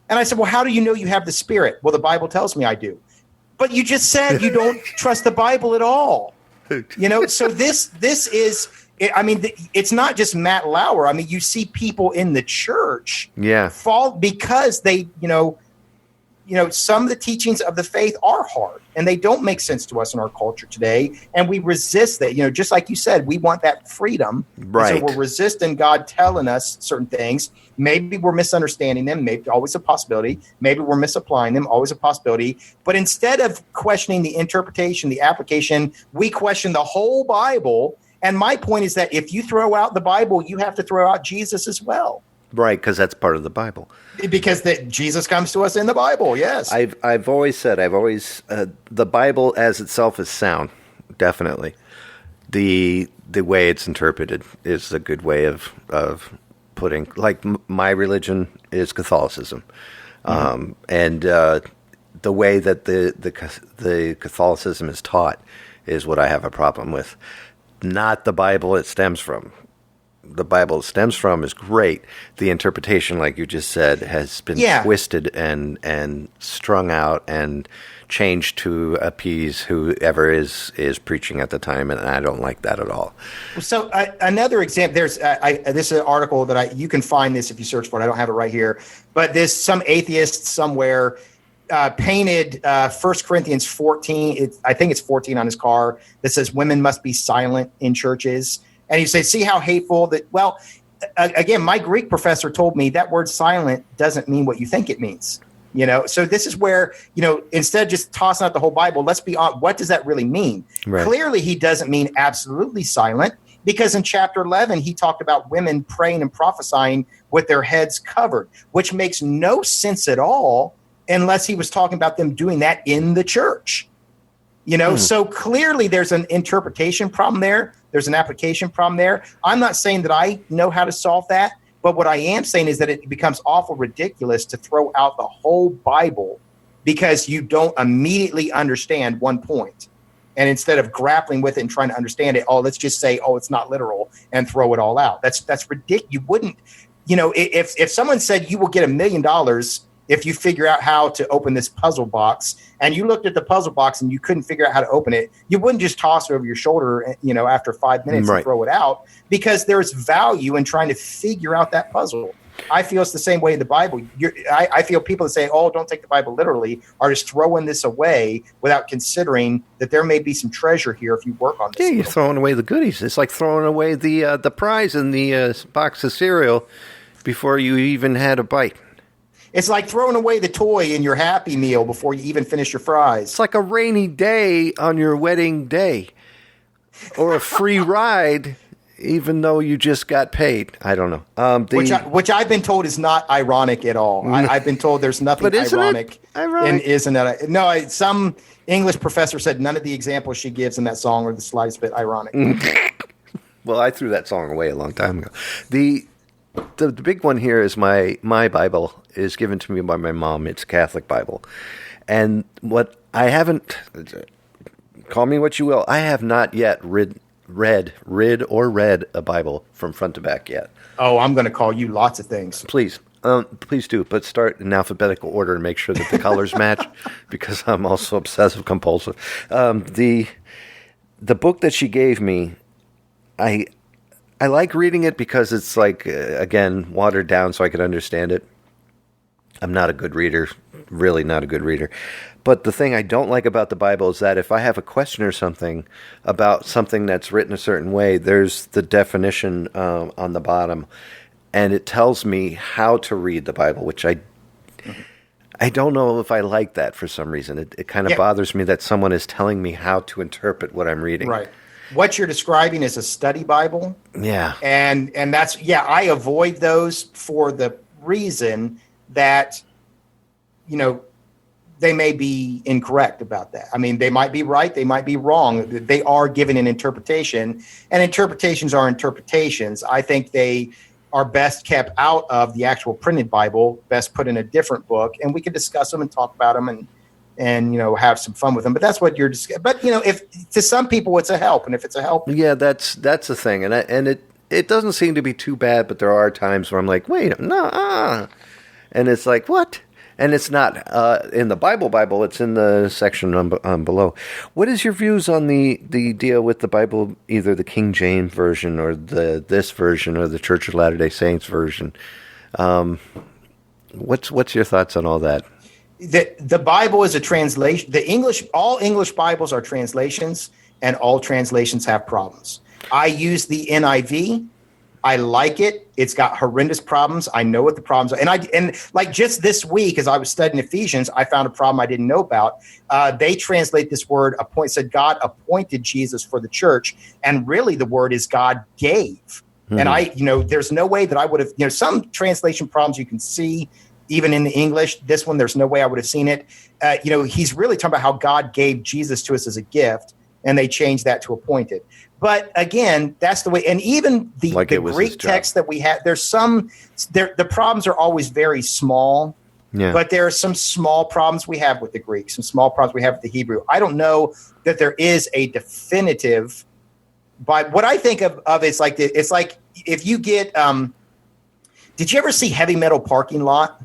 And I said, well, how do you know you have the Spirit? Well, the Bible tells me I do. But you just said you don't trust the Bible at all. So this is, I mean, it's not just Matt Lauer. I mean, you see people in the church fall because they, some of the teachings of the faith are hard and they don't make sense to us in our culture today. And we resist that, just like you said, we want that freedom. Right. So we're resisting God telling us certain things. Maybe we're misunderstanding them. Maybe always a possibility. Maybe we're misapplying them. Always a possibility. But instead of questioning the interpretation, the application, we question the whole Bible. And my point is that if you throw out the Bible, you have to throw out Jesus as well. Right, because that's part of the Bible. Because Jesus comes to us in the Bible, yes. I've always said, the Bible as itself is sound, definitely. The way it's interpreted is a good way of putting, like my religion is Catholicism. And the way that the Catholicism is taught is what I have a problem with. Not the Bible it stems from. The Bible it stems from is great. The interpretation, like you just said, has been twisted and strung out and changed to appease whoever is preaching at the time, and I don't like that at all. So another example, there's this is an article that you can find this if you search for it. I don't have it right here, but there's some atheist somewhere painted 1 Corinthians 14. I think it's 14 on his car that says women must be silent in churches. And you say, see how hateful that, well, again, my Greek professor told me that word silent doesn't mean what you think it means. So this is where, instead of just tossing out the whole Bible, let's be honest, what does that really mean? Right. Clearly, he doesn't mean absolutely silent, because in chapter 11, he talked about women praying and prophesying with their heads covered, which makes no sense at all unless he was talking about them doing that in the church. So clearly there's an interpretation problem there. There's an application problem there. I'm not saying that I know how to solve that, but what I am saying is that it becomes awful ridiculous to throw out the whole Bible because you don't immediately understand one point. And instead of grappling with it and trying to understand it, let's just say, it's not literal and throw it all out. That's ridiculous. You wouldn't, if someone said you will get $1 million if you figure out how to open this puzzle box, and you looked at the puzzle box and you couldn't figure out how to open it, you wouldn't just toss it over your shoulder, after 5 minutes and throw it out, because there's value in trying to figure out that puzzle. I feel it's the same way in the Bible. I feel people that say, don't take the Bible literally, are just throwing this away without considering that there may be some treasure here if you work on this. Yeah, you're throwing away the goodies. It's like throwing away the prize in the box of cereal before you even had a bite. It's like throwing away the toy in your Happy Meal before you even finish your fries. It's like a rainy day on your wedding day, or a free ride, even though you just got paid. I don't know. Which I've been told is not ironic at all. I've been told there's nothing ironic. Ironic? Isn't it? No, some English professor said none of the examples she gives in that song are the slightest bit ironic. Well, I threw that song away a long time ago. The big one here is my Bible is given to me by my mom. It's a Catholic Bible. And what I haven't, call me what you will, I have not yet read a Bible from front to back yet. Oh, I'm going to call you lots of things. Please do, but start in alphabetical order and make sure that the colors match, because I'm also obsessive compulsive. The book that she gave me, I like reading it because it's like, again, watered down so I can understand it. I'm not a good reader, really not a good reader. But the thing I don't like about the Bible is that if I have a question or something about something that's written a certain way, there's the definition on the bottom, and it tells me how to read the Bible, which I don't know if I like that for some reason. It kind of bothers me that someone is telling me how to interpret what I'm reading. Right. What you're describing is a study Bible. Yeah. And that's, I avoid those for the reason that, they may be incorrect about that. I mean, they might be right. They might be wrong. They are given an interpretation, and interpretations are interpretations. I think they are best kept out of the actual printed Bible, best put in a different book, and we can discuss them and talk about them and have some fun with them. But that's what you're discussing. But if to some people it's a help, and if it's a help, that's the thing, and it doesn't seem to be too bad. But there are times where I'm like, wait, no, and it's like, what? And it's not in the Bible. It's in the section below. What is your views on the deal with the Bible, either the King James version or this version or the Church of Latter-day Saints version? What's your thoughts on all that? The Bible is a translation. All English Bibles are translations, and all translations have problems. I use the NIV. I like it. It's got horrendous problems. I know what the problems are. And like just this week, as I was studying Ephesians, I found a problem I didn't know about. They translate this word said God appointed Jesus for the church. And really the word is God gave. And there's no way that I would have, some translation problems you can see even in the English. This one, there's no way I would have seen it. He's really talking about how God gave Jesus to us as a gift, and they changed that to appointed. But again, that's the way. And even the Greek text that we have, the problems are always very small. Yeah. But there are some small problems we have with the Greek, some small problems we have with the Hebrew. I don't know that there is a definitive. But what I think of it's like if you get. Did you ever see Heavy Metal Parking Lot?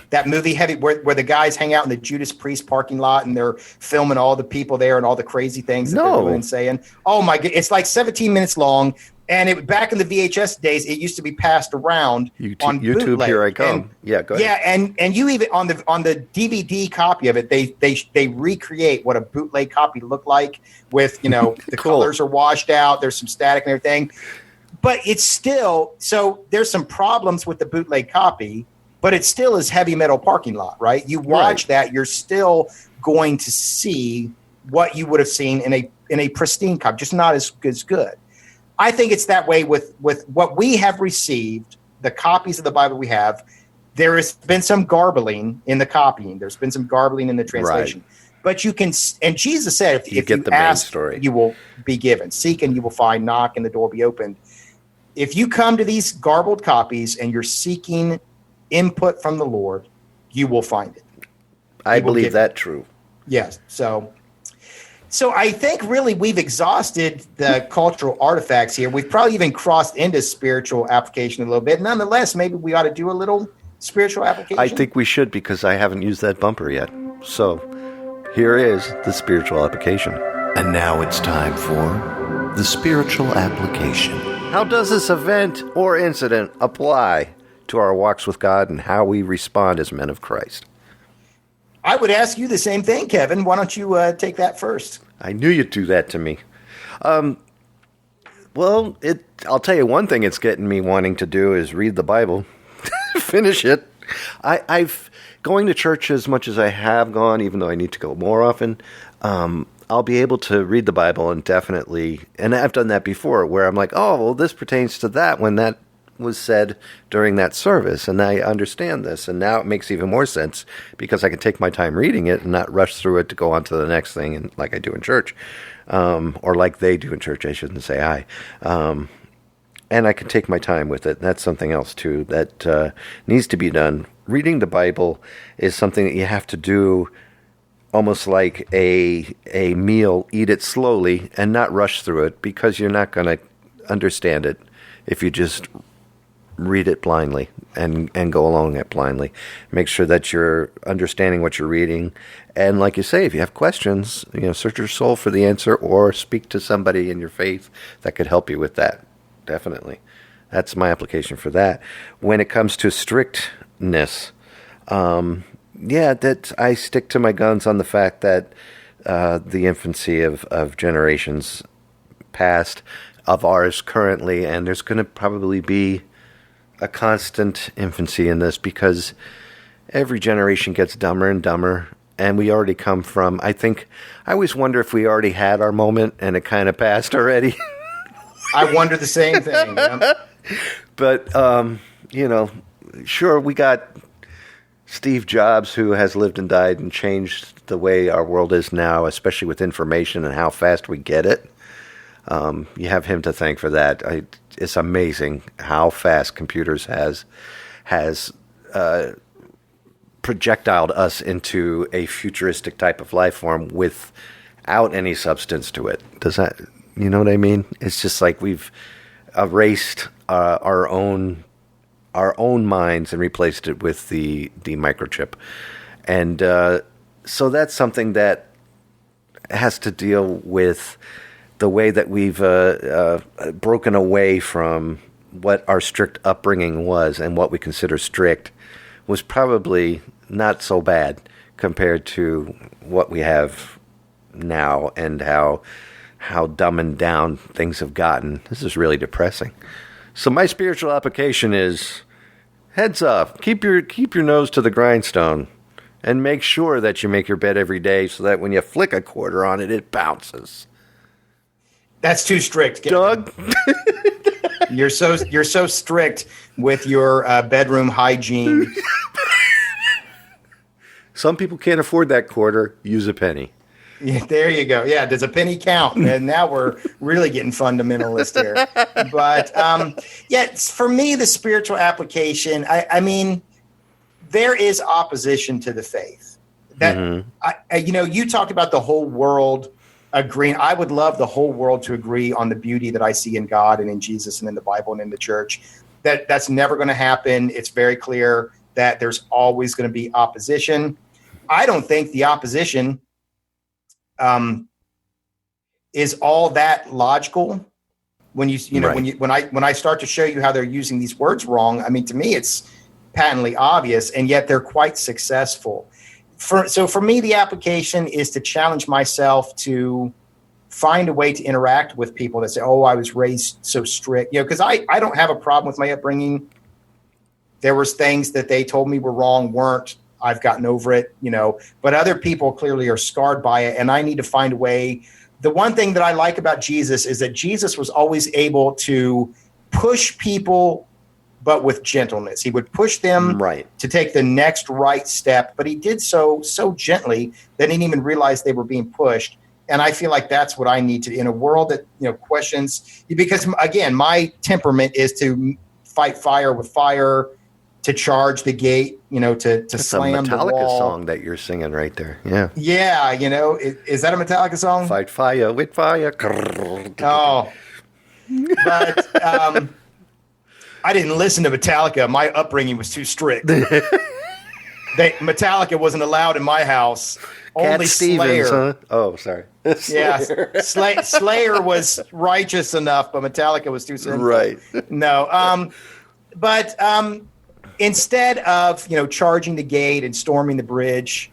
That movie where the guys hang out in the Judas Priest parking lot and they're filming all the people there and all the crazy things that they're doing and saying. Oh my God, it's like 17 minutes long. And back in the VHS days, it used to be passed around on YouTube. Bootleg. Here I come. Go ahead. Yeah, and you even on the DVD copy of it, they recreate what a bootleg copy looked like with the colors are washed out. There's some static and everything, but it's still so. There's some problems with the bootleg copy. But it still is Heavy Metal Parking Lot, right? You watch that, you're still going to see what you would have seen in a pristine copy, just not as good. I think it's that way with what we have received, the copies of the Bible we have. There has been some garbling in the copying. There's been some garbling in the translation. Right. But you can, and Jesus said, if you ask, you will be given. Seek and you will find. Knock and the door will be opened. If you come to these garbled copies and you're seeking input from the Lord, you will find it. I believe that true. Yes. So I think really we've exhausted the cultural artifacts here. We've probably even crossed into spiritual application a little bit. Nonetheless, maybe we ought to do a little spiritual application. I think we should, because I haven't used that bumper yet. So here is the spiritual application. And now it's time for the spiritual application. How does this event or incident apply to our walks with God and how we respond as men of Christ? I would ask you the same thing, Kevin. Why don't you take that first? I knew you'd do that to me. Well, I'll tell you one thing it's getting me wanting to do is read the Bible. Finish it. I've going to church as much as I have gone, even though I need to go more often. I'll be able to read the Bible and I've done that before, where I'm like, oh, well, this pertains to that when that was said during that service, and I understand this, and now it makes even more sense because I can take my time reading it and not rush through it to go on to the next thing, and like I do in church, or like they do in church. I shouldn't say I. And I can take my time with it. That's something else too that needs to be done. Reading the Bible is something that you have to do almost like a meal. Eat it slowly and not rush through it, because you're not going to understand it if you just read it blindly and go along it blindly. Make sure that you're understanding what you're reading. And like you say, if you have questions, search your soul for the answer, or speak to somebody in your faith that could help you with that. Definitely. That's my application for that. When it comes to strictness, That I stick to my guns on the fact that the infancy of generations past, of ours currently, and there's going to probably be a constant infancy in this because every generation gets dumber and dumber, and we already come from, I always wonder if we already had our moment and it kind of passed already. I wonder the same thing. But, sure, we got Steve Jobs, who has lived and died and changed the way our world is now, especially with information and how fast we get it. You have him to thank for that. It's amazing how fast computers has projectiled us into a futuristic type of life form without any substance to it. Does that, you know what I mean? It's just like we've erased our own minds and replaced it with the microchip. And so that's something that has to deal with the way that we've broken away from what our strict upbringing was, and what we consider strict was probably not so bad compared to what we have now and how dumb and down things have gotten. This is really depressing. So my spiritual application is, heads up, keep your nose to the grindstone, and make sure that you make your bed every day so that when you flick a quarter on it, it bounces. That's too strict, Doug. You're so strict with your bedroom hygiene. Some people can't afford that quarter. Use a penny. Yeah, there you go. Yeah, does a penny count? And now we're really getting fundamentalist here. But for me, the spiritual application, I mean, there is opposition to the faith. That you talked about the whole world agreeing. I would love the whole world to agree on the beauty that I see in God and in Jesus and in the Bible and in the church. That's never going to happen. It's very clear that there's always going to be opposition. I don't think the opposition is all that logical. When when I start to show you how they're using these words wrong, I mean, to me, it's patently obvious, and yet they're quite successful. So for me, the application is to challenge myself to find a way to interact with people that say, oh, I was raised so strict, because I don't have a problem with my upbringing. There was things that they told me were wrong, weren't. I've gotten over it, but other people clearly are scarred by it. And I need to find a way. The one thing that I like about Jesus is that Jesus was always able to push people, but with gentleness. He would push them to take the next right step, but he did so gently that he didn't even realize they were being pushed. And I feel like that's what I need to, in a world that, questions, because again, my temperament is to fight fire with fire, to charge the gate, to slam the wall. It's a Metallica song that you're singing right there. Yeah. Yeah. Is that a Metallica song? Fight fire with fire. Oh, but, I didn't listen to Metallica. My upbringing was too strict. Metallica wasn't allowed in my house. Only Slayer. Huh? Oh, sorry. Slayer. Yeah, Slayer was righteous enough, but Metallica was too sinful. Right. No. But instead of charging the gate and storming the bridge,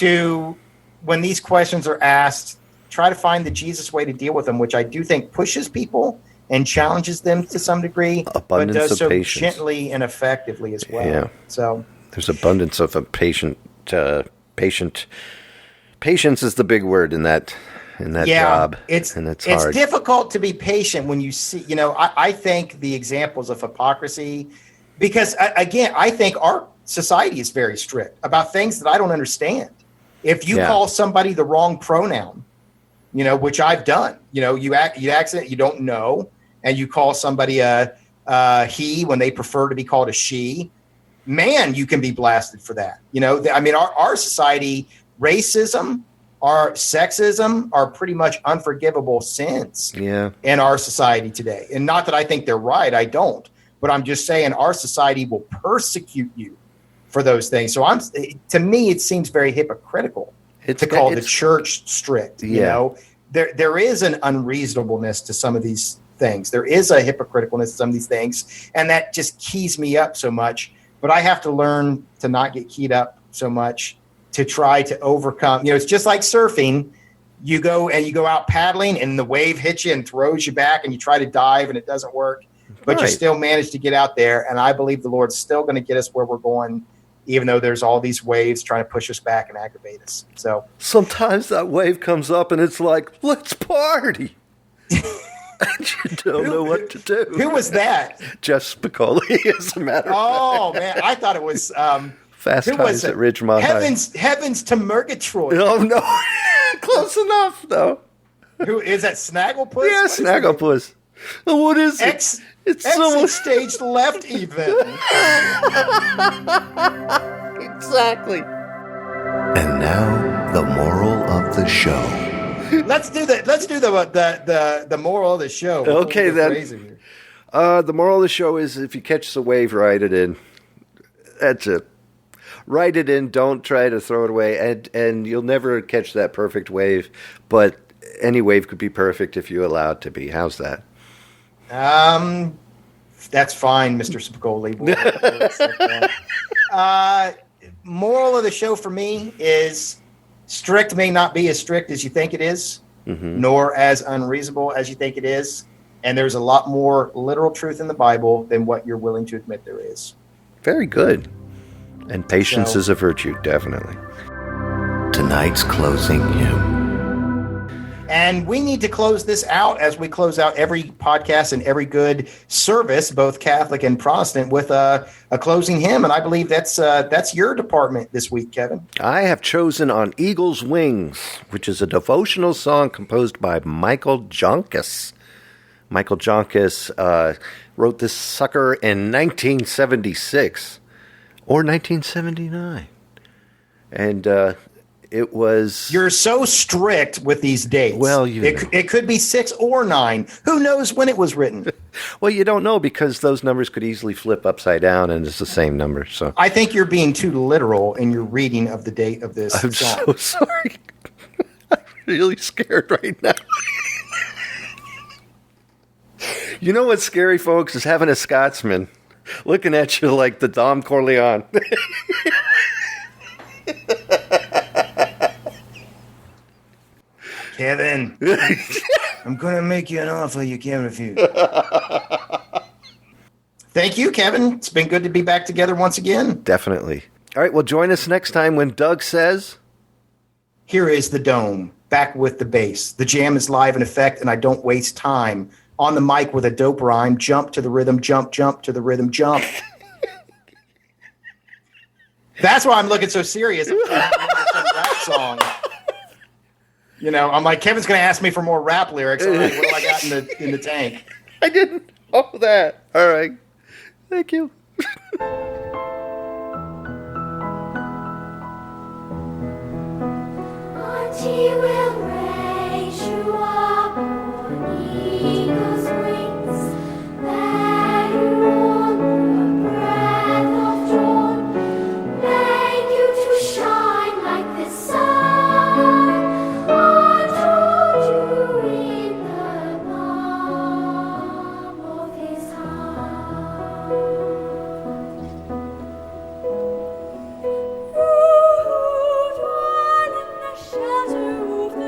when these questions are asked, try to find the Jesus way to deal with them, which I do think pushes people and challenges them to some degree, but does so patience. Gently and effectively as well. Yeah. So there's abundance of patient. Patience is the big word in that job. It's hard. It's difficult to be patient when you see. I think the examples of hypocrisy, because again, I think our society is very strict about things that I don't understand. If you call somebody the wrong pronoun, which I've done, you accident, you don't know, and you call somebody a he when they prefer to be called a she, man, you can be blasted for that. Our society, racism, our sexism are pretty much unforgivable sins in our society today. And not that I think they're right, I don't, but I'm just saying our society will persecute you for those things. So to me, it seems very hypocritical to call the church strict. There is an unreasonableness to some of these things. There is a hypocriticalness to some of these things, and that just keys me up so much. but I have to learn to not get keyed up so much to try to overcome. It's just like surfing. You go out paddling and the wave hits you and throws you back and you try to dive and it doesn't work, but you still manage to get out there. And I believe the Lord's still going to get us where we're going, even though there's all these waves trying to push us back and aggravate us. So sometimes that wave comes up and it's like, let's party. And you don't know what to do. Who was that? Jeff Spicoli, as a matter of fact. Oh, man. I thought it was Fast Times at Ridgemont High. Heavens to Murgatroyd. Oh, no. Close enough, though. Who is that? Snagglepuss? Yeah, Snagglepuss. What is it? It's exit stage left, even. Exactly. And now, the moral of the show. Let's do the moral of the show. Okay, then. The moral of the show is if you catch the wave, ride it in. That's it. Write it in. Don't try to throw it away. And you'll never catch that perfect wave. But any wave could be perfect if you allow it to be. How's that? That's fine, Mr. Spicoli. Moral of the show for me is strict may not be as strict as you think it is, nor as unreasonable as you think it is. And there's a lot more literal truth in the Bible than what you're willing to admit there is. Very good. And patience is a virtue, definitely. Tonight's closing hymn. And we need to close this out as we close out every podcast and every good service, both Catholic and Protestant, with a closing hymn. And I believe that's your department this week, Kevin. I have chosen On Eagle's Wings, which is a devotional song composed by Michael Jonkis. Michael Jonkis wrote this sucker in 1976 or 1979. And it was... You're so strict with these dates. Well, it could be 6 or 9. Who knows when it was written? Well, you don't know because those numbers could easily flip upside down and it's the same number. So I think you're being too literal in your reading of the date of this I'm song. so sorry. I'm really scared right now. You know what's scary, folks, is having a Scotsman looking at you like the Dom Corleone. Kevin, I'm going to make you an offer you can't refuse. Thank you, Kevin. It's been good to be back together once again. Definitely. All right, well, join us next time when Doug says... Here is the dome, back with the bass. The jam is live in effect, and I don't waste time. On the mic with a dope rhyme, jump to the rhythm, jump to the rhythm, jump. That's why I'm looking so serious. I'm trying to remember some rap song. You know, I'm like, Kevin's going to ask me for more rap lyrics. All right, what do I got in the tank? I didn't know that. All right. Thank you. He will raise you up on eagle's wings, bear you on the breath of dawn, make you to shine like the sun, untold you in the palm of his hand. Who dwell in the shelter of the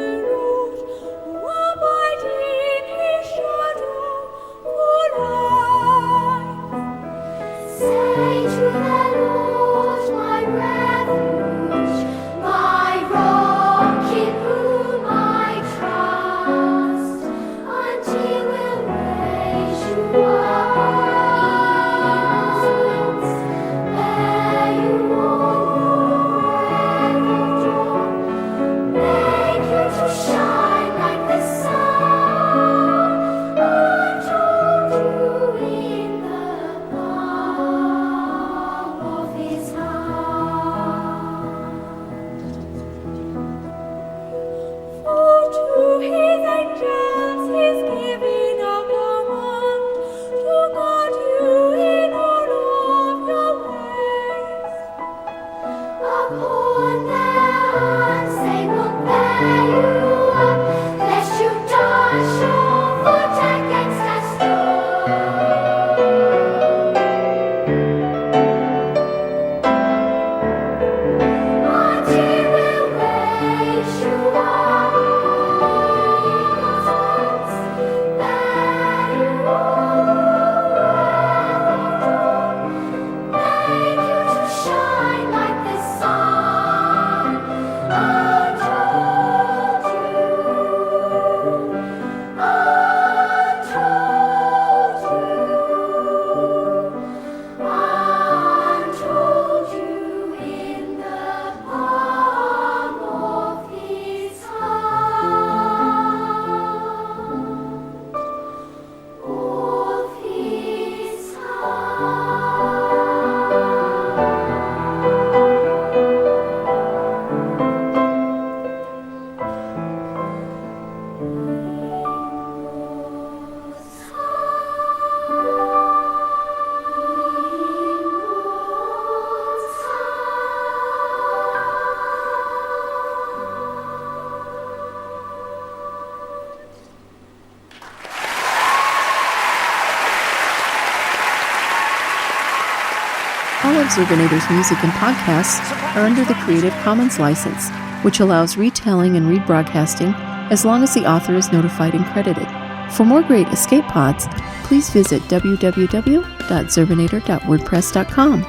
of Zerbinator's music and podcasts are under the Creative Commons license, which allows retelling and rebroadcasting as long as the author is notified and credited. For more great escape pods, please visit www.zerbinator.wordpress.com.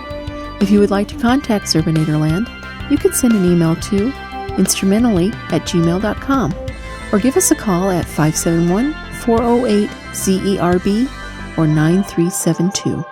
If you would like to contact Zerbinatorland, you can send an email to instrumentally@gmail.com or give us a call at 571-408-ZERB or 9372.